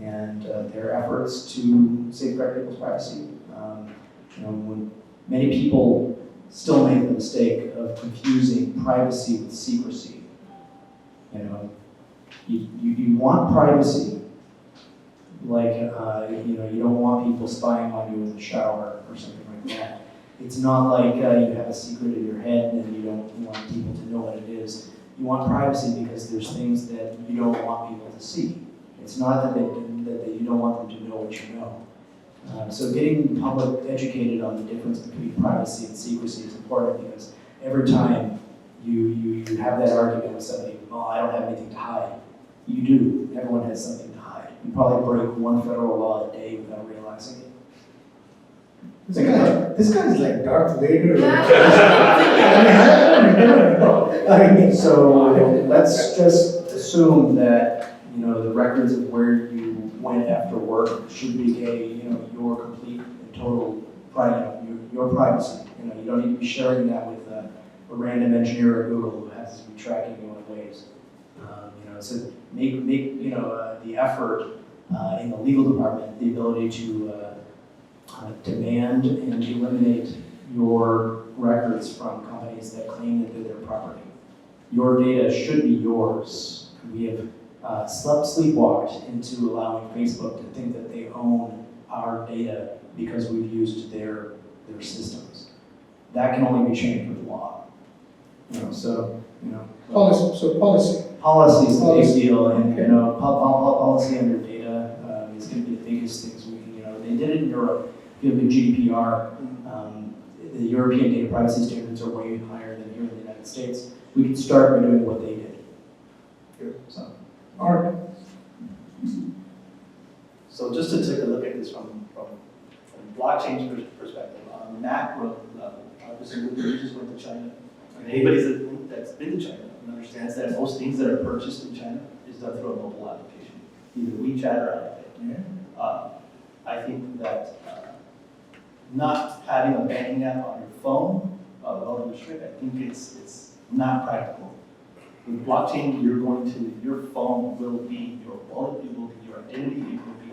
and their efforts to safeguard people's privacy. When many people still make the mistake of confusing privacy with secrecy. You want privacy, like you don't want people spying on you in the shower or something like that. It's not like you have a secret in your head and you don't want people to know what it is. You want privacy because there's things that you don't want people to see. It's not that you don't want them to know what you know. So getting the public educated on the difference between privacy and secrecy is important, because every time you have that argument with somebody, well, I don't have anything to hide. You do. Everyone has something to hide. You probably break one federal law a day without realizing it. This guy is like Darth Vader. So let's just assume that the records of where you went after work should be your complete and total your privacy. You don't need to be sharing that with a random engineer at Google who has to be tracking you in ways. So make the effort in the legal department, the ability to demand and eliminate your records from companies that claim that they're their property. Your data should be yours. We have sleepwalked into allowing Facebook to think that they own our data because we've used their systems. That can only be changed with law. Policy. Policy is the big deal, and policy under data is going to be the biggest things we can. They did it in Europe. If you look at GDPR, the European data privacy standards are way higher than here in the United States. We can start by doing what they did. So. Art. So just to take a look at this from blockchain perspective, on a macro level, obviously we just went to China. And anybody that's been to China understands that most things that are purchased in China is done through a mobile application, either WeChat or Alipay. I think that not having a banking app on your phone will restrict. I think it's not practical. With blockchain, your phone will be your wallet, it will be your identity, it will be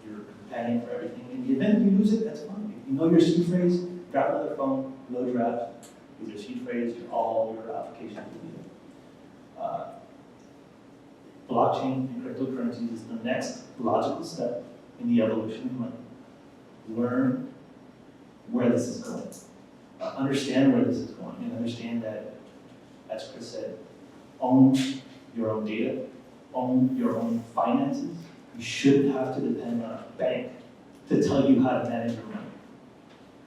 your companion for everything. In the event you lose it, that's fine. If you know your seed phrase, grab another phone, load your app, with your seed phrase, all your applications will be there. Blockchain and cryptocurrencies is the next logical step in the evolution of money. Learn where this is going. Understand where this is going, and understand that, as Chris said, own your own data, own your own finances. You shouldn't have to depend on a bank to tell you how to manage your money.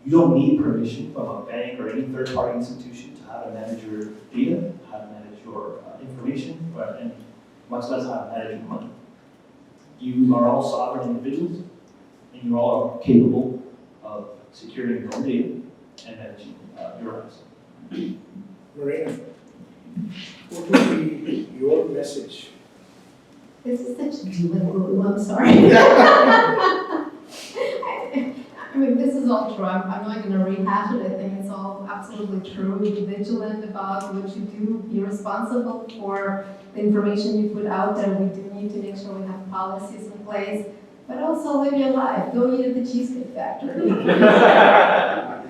You don't need permission from a bank or any third-party institution to how to manage your data, how to manage your information, and much less how to manage your money. You are all sovereign individuals, and you all are capable of securing your own data and managing your rights. Marina, what would be your message? This is such a glib, I'm sorry. I mean, this is all true. I'm not going to rehash it. I think it's all absolutely true. Be vigilant about what you do. Be responsible for the information you put out there. We do need to make sure we have policies in place, but also live your life. Don't eat at the Cheesecake Factory.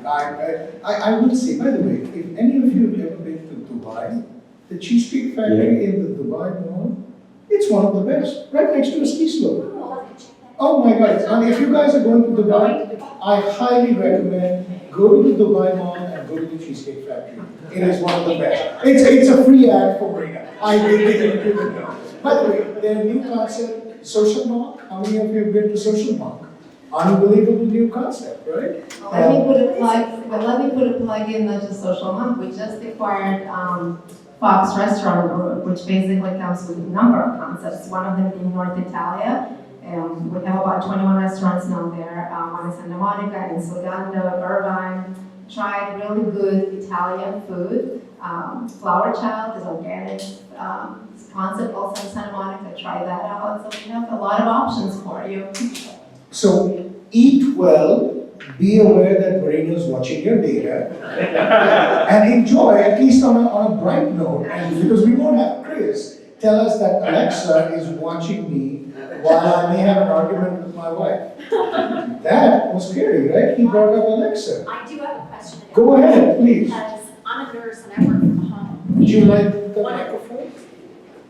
I would say, by the way, if any of you have ever been to Dubai, the Cheesecake Factory in the Dubai Mall, it's It's one of the best, right next to a ski slope. Oh my God, and if you guys are going to Dubai, I highly recommend go to the Dubai Mall and go to the Cheesecake Factory. It is one of the best. It's a free ad for Marina. I didn't even know. By the way, their new concept, Social Monk. How many of you have been to Social Monk? Unbelievable new concept, right? Let me put a plug in, not just Social Monk. We just acquired Fox Restaurant Group, which basically comes with a number of concepts. One of them being North Italia. We have about 21 restaurants now there. One in Santa Monica, in Sogando, Irvine. Tried really good Italian food. Flower Child is organic. Concept also in Santa Monica. Try that out. So we have a lot of options for you. So eat well, be aware that Marina is watching your data, and enjoy, at least on a bright note, and because we won't have Chris tell us that Alexa is watching me while I may have an argument with my wife. That was scary, right? He brought up Alexa. I do have a question. Go ahead, please. Because I'm a nurse and I work from home. Would you like the microphone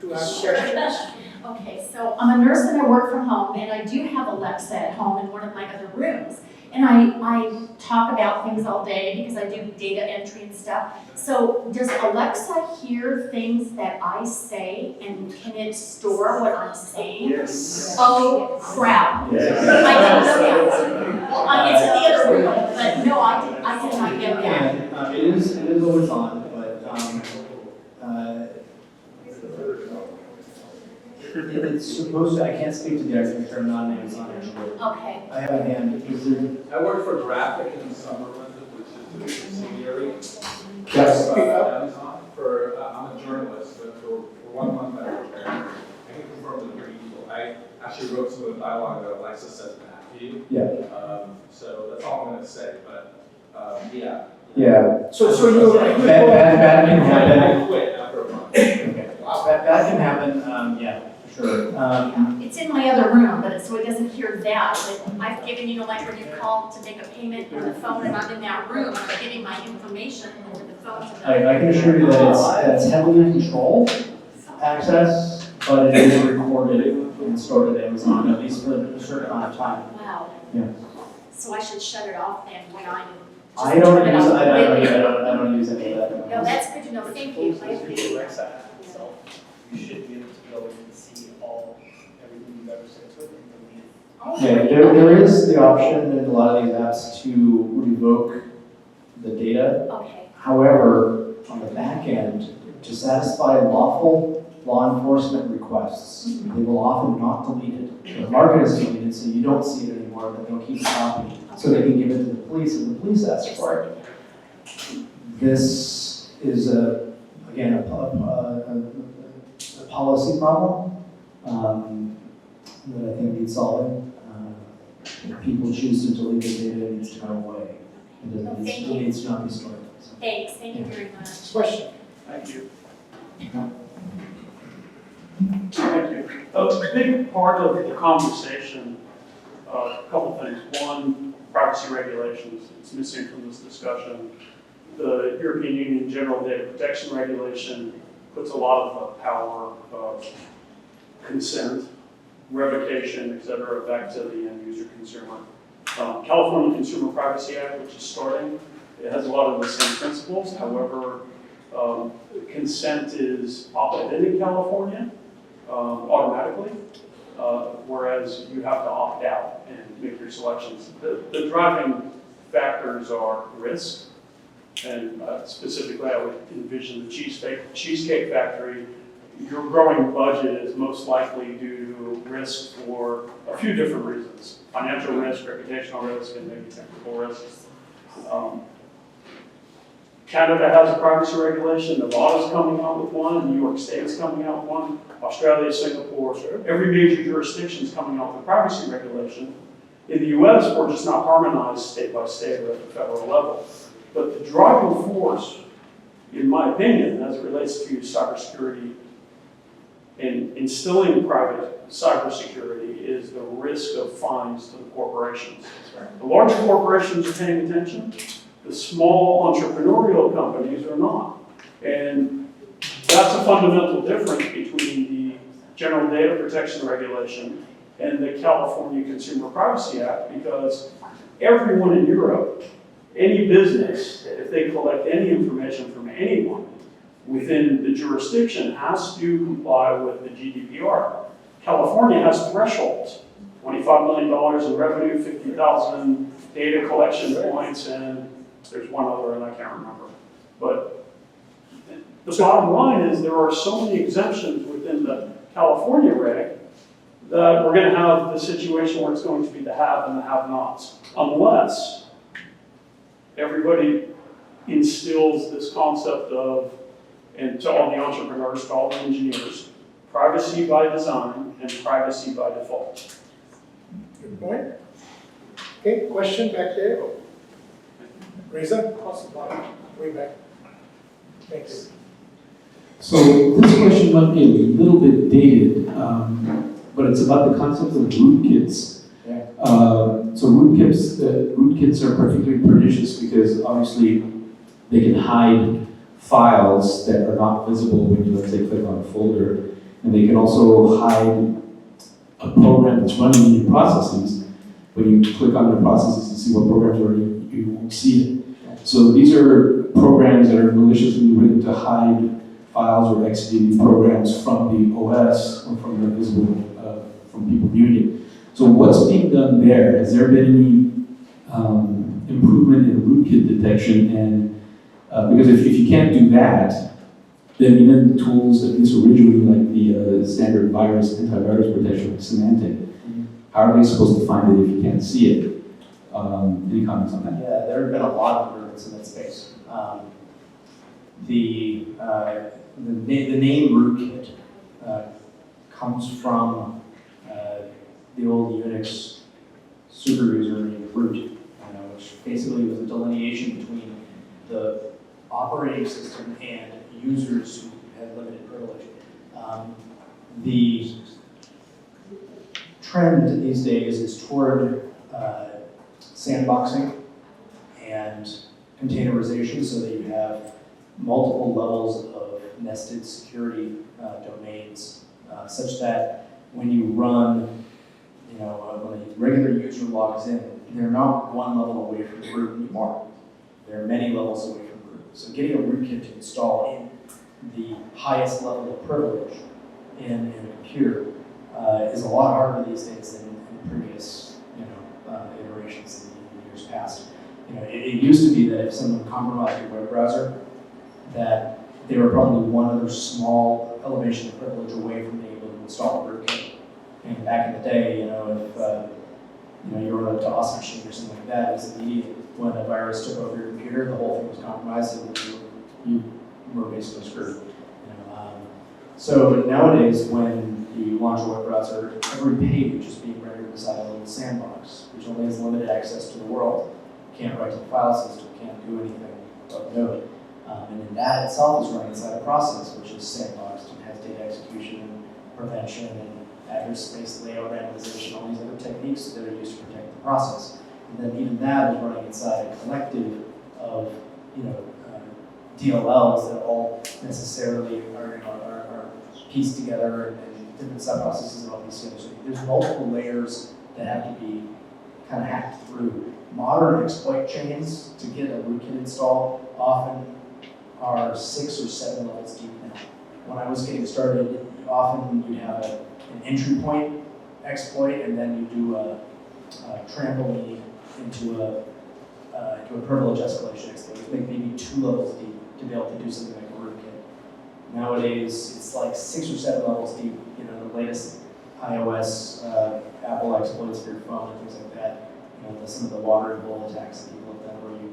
to ask questions? Okay, so I'm a nurse and I work from home, and I do have Alexa at home in one of my other rooms. And I talk about things all day because I do data entry and stuff. So does Alexa hear things that I say, and can it store what I'm saying? Yes. Oh crap. Yes. I didn't know that. Well, it's in the other room, but no, I did not get that. And it is always on, but it's supposed to, I can't speak to the architecture, I'm not an Amazon engineer. Okay. I have a hand. Is there? I work for Graphic in Summerlin, which is the subsidiary Yes. of Amazon. I'm a journalist, but for 1 month I prepared. I can confirm that you're evil. I actually wrote some of the dialogue that Alexa says back to you. Yeah. So that's all I'm going to say. But yeah. Yeah. So you That can happen. I quit after a month. Okay. That can happen, yeah, for sure. It's in my other room, but so it doesn't hear that. But I've given, like when you call to make a payment on the phone and I'm in that room, I'm giving my information over the phone to them. I can assure you that it's heavily controlled access, but it is recorded and stored at Amazon, at least for a certain amount of time. Wow. Yeah. So I should shut it off then when I'm. I don't use any of that. No, that's good to know. Thank you. The Alexa app itself, you should be able to go and see everything you've ever said to it and delete it. Yeah, there is the option in a lot of these apps to revoke the data. Okay. However, on the back end, to satisfy lawful law enforcement requests, they will often not delete it. The market is deleted, so you don't see it anymore, but they'll keep a copy so they can give it to the police, and the police ask for it. This is again a policy problem that I think needs solving. If people choose to delete the data, it needs to go away. It needs to not be stored. So. Thanks. Thank you very much. Question. Thank you. Thank you. A big part of the conversation, a couple things. One, privacy regulations. It's missing from this discussion. The European Union General Data Protection Regulation puts a lot of power of consent, revocation, et cetera, back to the end user consumer. California Consumer Privacy Act, which is starting, it has a lot of the same principles. However, consent is opted in California automatically, whereas you have to opt out and make your selections. The driving factors are risk, and specifically I would envision the Cheesecake Factory. Your growing budget is most likely due to risk for a few different reasons. Financial risk, reputational risk, and maybe technical risks. Canada has a privacy regulation, Nevada's coming out with one, and New York State is coming out with one, Australia, Singapore, every major jurisdiction is coming out with a privacy regulation. In the US, we're just not harmonized state by state or at the federal level. But the driving force, in my opinion, as it relates to cybersecurity and instilling private cybersecurity is the risk of fines to the corporations. The larger corporations are paying attention. The small entrepreneurial companies are not. And that's a fundamental difference between General Data Protection Regulation and the California Consumer Privacy Act, because everyone in Europe, any business, if they collect any information from anyone within the jurisdiction, has to comply with the GDPR. California has thresholds, $25 million in revenue, 50,000 data collection points, and there's one other and I can't remember. But the bottom line is there are so many exemptions within the California reg that we're going to have the situation where it's going to be the have and the have-nots, unless everybody instills this concept of, and to all the entrepreneurs, to all the engineers, privacy by design and privacy by default. Good point. Okay, question back there. Reza? Way back. Thanks. So this question might be a little bit dated, but it's about the concept of rootkits. Yeah. So rootkits are particularly pernicious because obviously they can hide files that are not visible when you, let's say, click on a folder, and they can also hide a program that's running in your processes. When you click on the processes to see what programs are running, you won't see it. So these are programs that are maliciously written to hide files or executing programs from the OS or from the visible, from people viewing it. So what's being done there? Has there been any improvement in rootkit detection? And because if you can't do that, then even tools, at least originally, like the standard antivirus protection, like Symantec, how are they supposed to find it if you can't see it? Any comments on that? Yeah, there have been a lot of improvements in that space. The name rootkit comes from the old Unix superuser named root, which basically was a delineation between the operating system and users who had limited privilege. The trend these days is toward sandboxing and containerization, so that you have multiple levels of nested security domains, such that when you run, when a regular user logs in, they're not one level away from the root anymore. They're many levels away from root. So getting a rootkit to install in the highest level of privilege in a computer is a lot harder these days than in previous iterations in years past. It used to be that if someone compromised your web browser, that they were probably one other small elevation of privilege away from being able to install a rootkit. And back in the day, if you were to Awesome Machine or something like that, it was immediate. When a virus took over your computer, the whole thing was compromised, and you were basically screwed. So nowadays, when you launch a web browser, every page is being rendered inside a little sandbox, which only has limited access to the world. Can't write to the file system, can't do anything but Node. And then that itself is running inside a process, which is sandboxed and has data execution and prevention and address space layout randomization, all these other techniques that are used to protect the process. And then even that is running inside a collective of DLLs that all necessarily are pieced together and different sub-processes and all pieced together. So there's multiple layers that have to be kind of hacked through. Modern exploit chains to get a rootkit installed often are 6 or 7 levels deep now. When I was getting started, often you'd have an entry point exploit, and then you do a trampoline into a privilege escalation exploit. It's maybe 2 levels deep to be able to do something like a rootkit. Nowadays, it's like 6 or 7 levels deep. The latest iOS, Apple exploits for your phone and things like that. Some of the water and bullet attacks that people have done, where you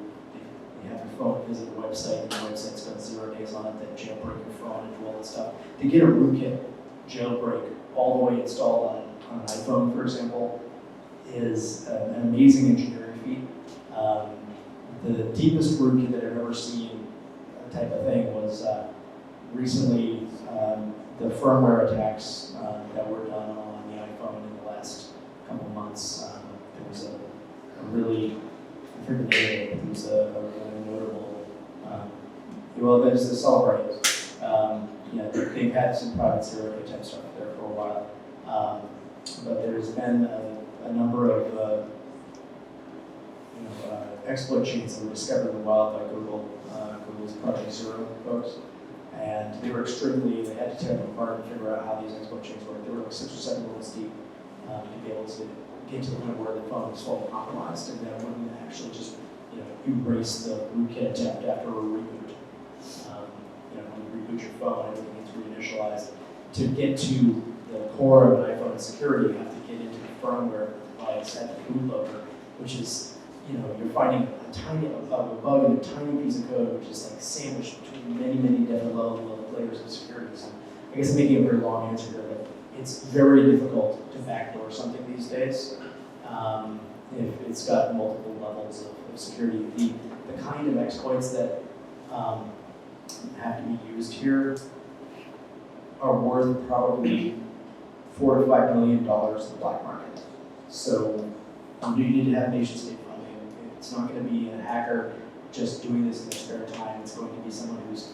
have your phone visit a website, and the website's got 0 days on it, then jailbreak your phone and do all that stuff. To get a rootkit jailbreak all the way installed on an iPhone, for example, is an amazing engineering feat. The deepest rootkit that I've ever seen, type of thing, was recently the firmware attacks that were done on the iPhone in the last couple of months. There was a really, I forget the name, it was a really notable, there's the Celebrate. They've had some private zero type stuff there for for a while. But there's been a number of exploit chains that were discovered in the wild by Google, Google's Project Zero folks. And they were they had to tear them apart and figure out how these exploit chains work. They were like 6 or 7 levels deep to be able to get to the point where the phone was fully compromised and then wouldn't actually just erase the rootkit attempt after a reboot. When you reboot your phone, everything gets reinitialized. To get to the core of an iPhone security, you have to get into the firmware device at the bootloader, which is, you're finding a bug in a tiny piece of code, which is like sandwiched between many, many different layers of security. So I guess I'm making a very long answer here, but it's very difficult to backdoor something these days. If it's got multiple levels of security, the kind of exploits that have to be used here are worth probably $4 to $5 million in the black market. So you need to have nation-state funding. It's not going to be a hacker just doing this in their spare time. It's going to be someone who's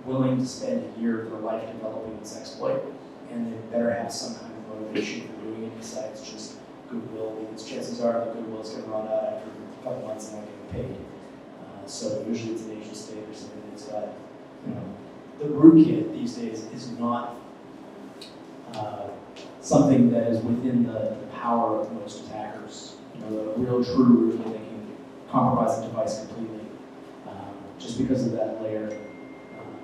willing to spend a year of their life developing this exploit, and they better have some kind of motivation for doing it besides just goodwill, because chances are the goodwill is going to run out after a couple months and not getting paid. So usually it's a nation state or something that's got, the rootkit these days is not something that is within the power of most attackers. The real true rootkit that can compromise the device completely, just because of that layer.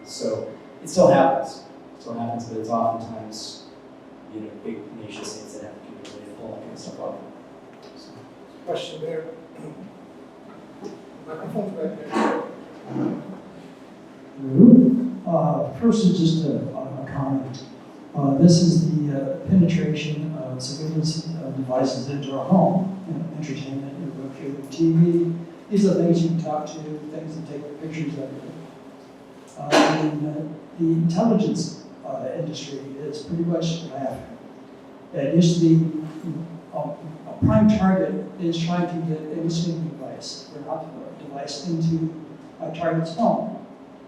So it still happens. But it's oftentimes big nation states that have the capability to pull that kind of stuff off. So. Question there. Microphone's right there. First is just a comment. This is the penetration of civilians' devices into our home, entertainment, TV. These are things you can talk to, things that take pictures of you. The intelligence industry is pretty much laughing. It used to be a prime target is trying to get a listening device or output device into a target's phone.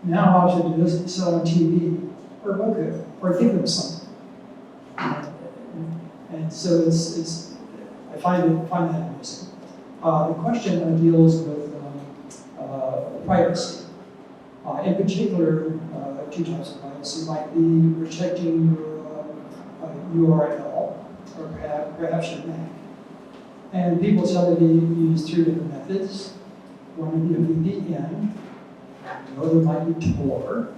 Now all you have to do is sell on TV or book it or give them something. And so it's I find that amusing. The question deals with privacy. In particular, 2 types of privacy might be protecting your URL or perhaps your Mac. And people tell me they use 3 different methods. One would be a VPN, the other might be Tor,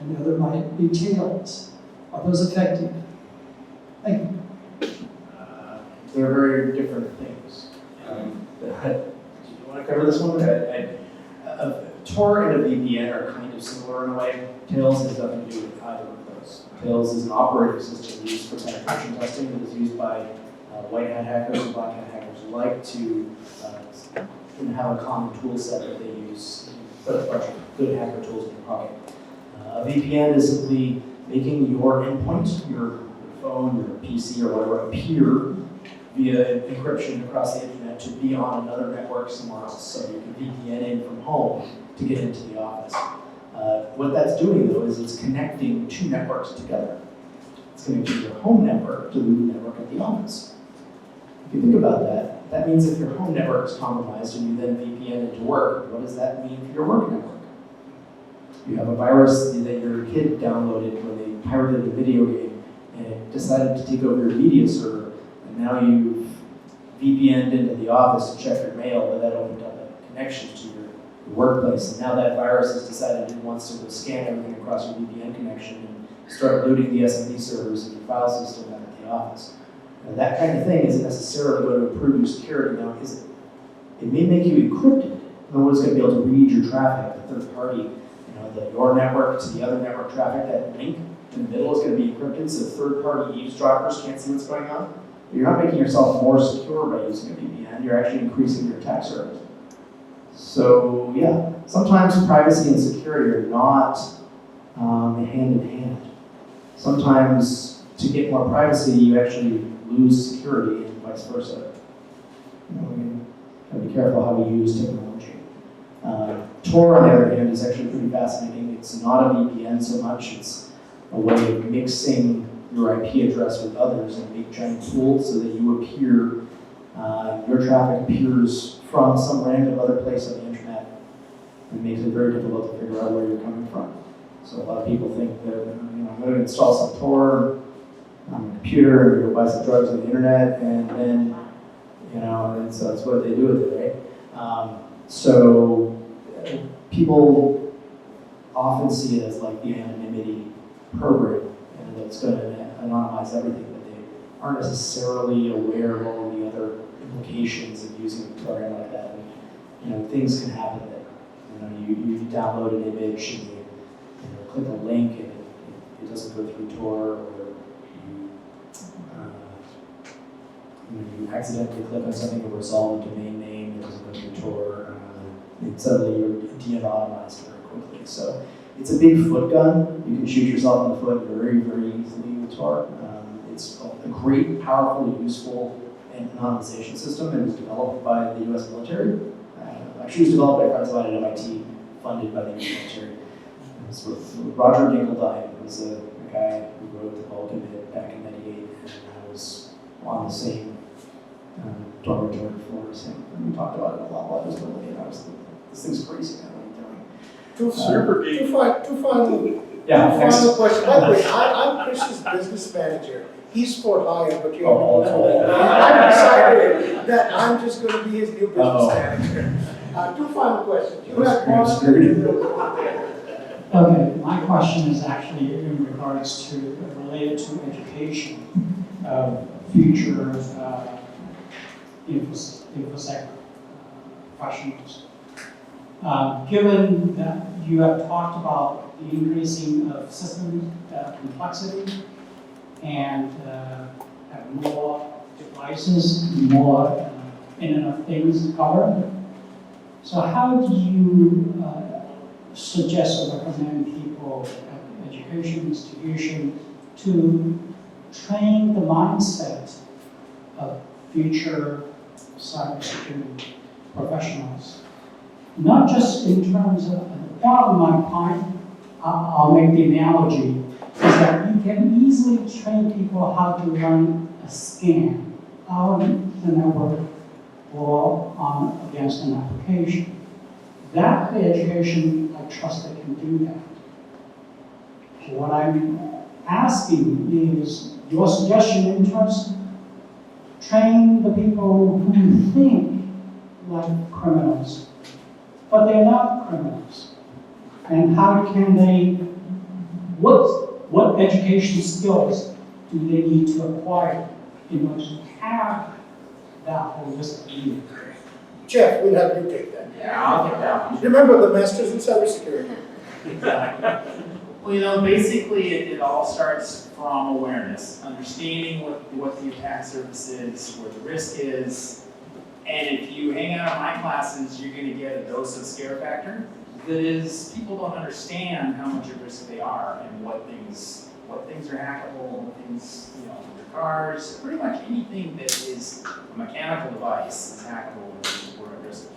and the other might be Tails. Are those effective? Thank you. They're very different things. Do you want to cover this one? Tor and a VPN are kind of similar in a way. Tails has nothing to do with either of those. Tails is an operating system used for penetration testing that is used by white hat hackers and black hat hackers who like to have a common tool set that they use, put a bunch of good hacker tools in your pocket. A VPN is simply making your endpoint, your phone, your PC, or whatever, appear via encryption across the internet to be on another network somewhere else. So you can VPN in from home to get into the office. What that's doing, though, is it's connecting 2 networks together. It's connecting your home network to the network at the office. If you think about that, that means if your home network is compromised and you then VPN into work, what does that mean for your work network? You have a virus that your kid downloaded when they pirated a video game and it decided to take over your media server, and now you've VPN'd into the office to check your mail, but that opened up a connection to your workplace, and now that virus has decided it wants to go scan everything across your VPN connection and start looting the SMB servers in your file system at the office. Now, that kind of thing isn't necessarily going to improve your security, now is it? It may make you encrypted. No one's going to be able to read your traffic, the third party, your network to the other network traffic, that link in the middle is going to be encrypted so third party eavesdroppers can't see what's going on. But you're not making yourself more secure by using a VPN, you're actually increasing your attack surface. So yeah, sometimes privacy and security are not hand in hand. Sometimes to get more privacy, you actually lose security and vice versa. We gotta be careful how we use technology. Tor, on the other hand, is actually pretty fascinating. It's not a VPN so much. It's a way of mixing your IP address with others and make giant pools so that you appear, your traffic appears from some random other place on the internet. It makes it very difficult to figure out where you're coming from. So a lot of people think that, I'm going to install some Tor on my computer and go buy some drugs on the internet, and then, and so that's what they do with it, right? So people often see it as like the anonymity program, and that's going to anonymize everything, but they aren't necessarily aware of all of the other implications of using a program like that. And, things can happen there. You download an image and you click a link and it doesn't go through Tor, or you accidentally click on something to resolve a domain name, it doesn't go through Tor, and suddenly you're de-anonymized very quickly. So it's a big foot gun. You can shoot yourself in the foot very, very easily with Tor. It's a great, powerful, useful anonymization system. It was developed by the US military. Actually, it was developed by friends of mine at MIT, funded by the US military. Roger Dinkeldine was a guy who wrote the bulk of it back in '98, and I was on the same dormitory floor as him. And we talked about it a lot while I was little, and I was like, this thing's crazy, man, what are you doing? Two final questions. By the way, I'm Chris's business manager. He's for hire, but you're I've decided that I'm just going to be his new business manager. Two final questions. You have one. Okay, my question is actually in regards to, related to education of future InfoSec professionals. Given that you have talked about the increasing of system complexity and have more devices, more Internet of Things to cover, so how do you suggest or recommend people at education institution to train the mindset of future cybersecurity professionals? Not just in terms of, part of my point, I'll make the analogy, is that you can easily train people how to run a scan on the network or against an application. That education, I trust they can do that. What I'm asking is your suggestion in terms of train the people who think like criminals, but they're not criminals. And how can they, what education skills do they need to acquire in order to have that holistic view? Jeff, we'll have you take that. Yeah, I'll take that one. Remember the masters in cybersecurity. Exactly. Well, basically it all starts from awareness, understanding what the attack surface is, what the risk is, and if you hang out in my classes, you're going to get a dose of scare factor. That is, people don't understand how much at risk they are and what things are hackable, what things, your cars, pretty much anything that is a mechanical device is hackable and we're at risk.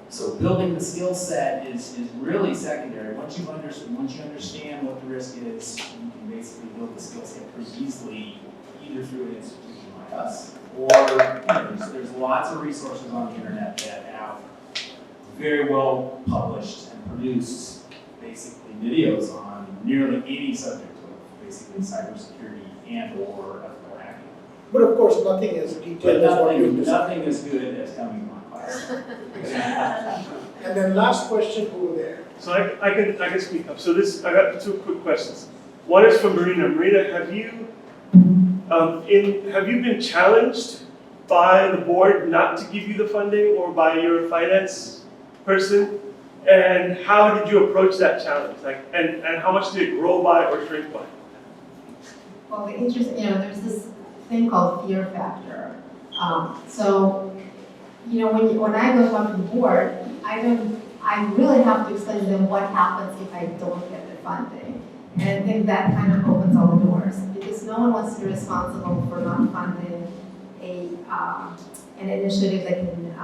So building the skill set is really secondary. Once you understand what the risk is, you can basically build the skill set pretty easily, either through an institution like us, or there's lots of resources on the internet that have very well published and produced basically videos on nearly any subject of basically cybersecurity and or ethical hacking. But of course, nothing is detailed as what you've Nothing as good as coming to my class. And then last question over there. So I can speak up. So I got two quick questions. One is for Marina. Marina, have you been challenged by the board not to give you the funding or by your finance person? And how did you approach that challenge? And how much did it grow by or shrink by? Well, the interesting, there's this thing called fear factor. So, when I go up to the board, I really have to explain to them what happens if I don't get the funding. And I think that kind of opens all the doors, because no one wants to be responsible for not funding an initiative that can,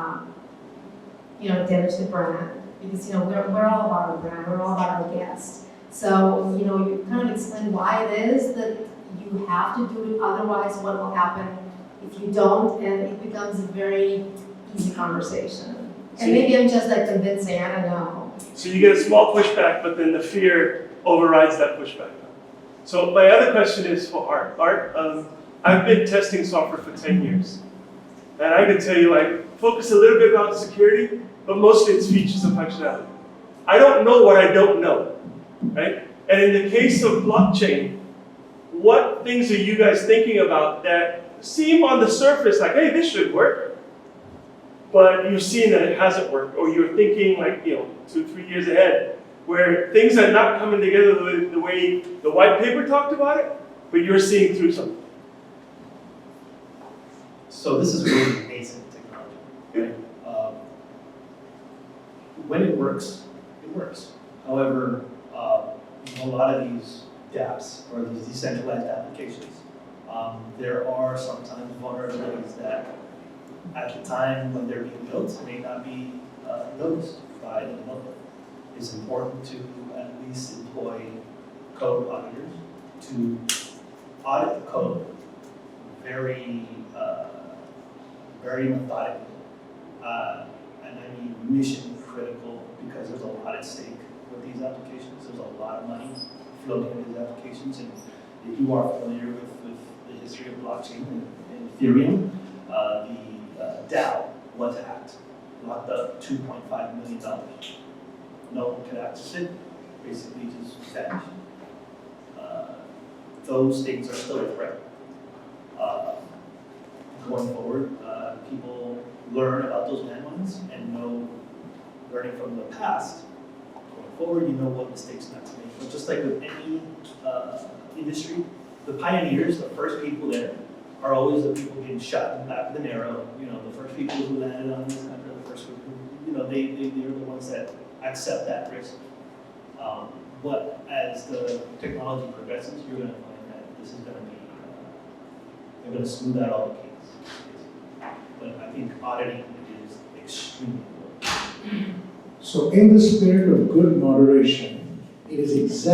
damage the brand. Because, we're all about our brand, we're all about our guests. So, you kind of explain why it is that you have to do it, otherwise what will happen if you don't, and it becomes a very easy conversation. And maybe I'm just like convincing, I don't know. So you get a small pushback, but then the fear overrides that pushback. So my other question is for Art. Art, I've been testing software for 10 years. And I can tell you, I focus a little bit about security, but mostly it's features and functionality. I don't know what I don't know, right? And in the case of blockchain, what things are you guys thinking about that seem on the surface like, hey, this should work, but you've seen that it hasn't worked, or you're thinking like, 2-3 years ahead, where things are not coming together the way the white paper talked about it, but you're seeing through something. So this is really nascent technology, right? When it works, it works. However, a lot of these dApps or these decentralized applications, there are sometimes vulnerabilities that at the time when they're being built may not be noticed by the developer. It's important to at least employ code auditors to audit the code very methodically. And I mean mission critical, because there's a lot at stake with these applications. There's a lot of money floating in these applications. And if you are familiar with the history of blockchain and Ethereum, the DAO was hacked, locked up $2.5 million. No one could access it, basically just vanished. Those things are still a threat. Going forward, people learn about those landmines and know, learning from the past. Going forward, you know what mistakes not to make. But just like with any industry, the pioneers, the first people there, are always the people getting shot in the back of the arrow. The first people who landed on this country, the first people who, they're the ones that accept that risk. But as the technology progresses, you're going to find that this is going to be, they're going to smooth out all the kinks. But I think auditing is extremely important. So in the spirit of good moderation, it is exactly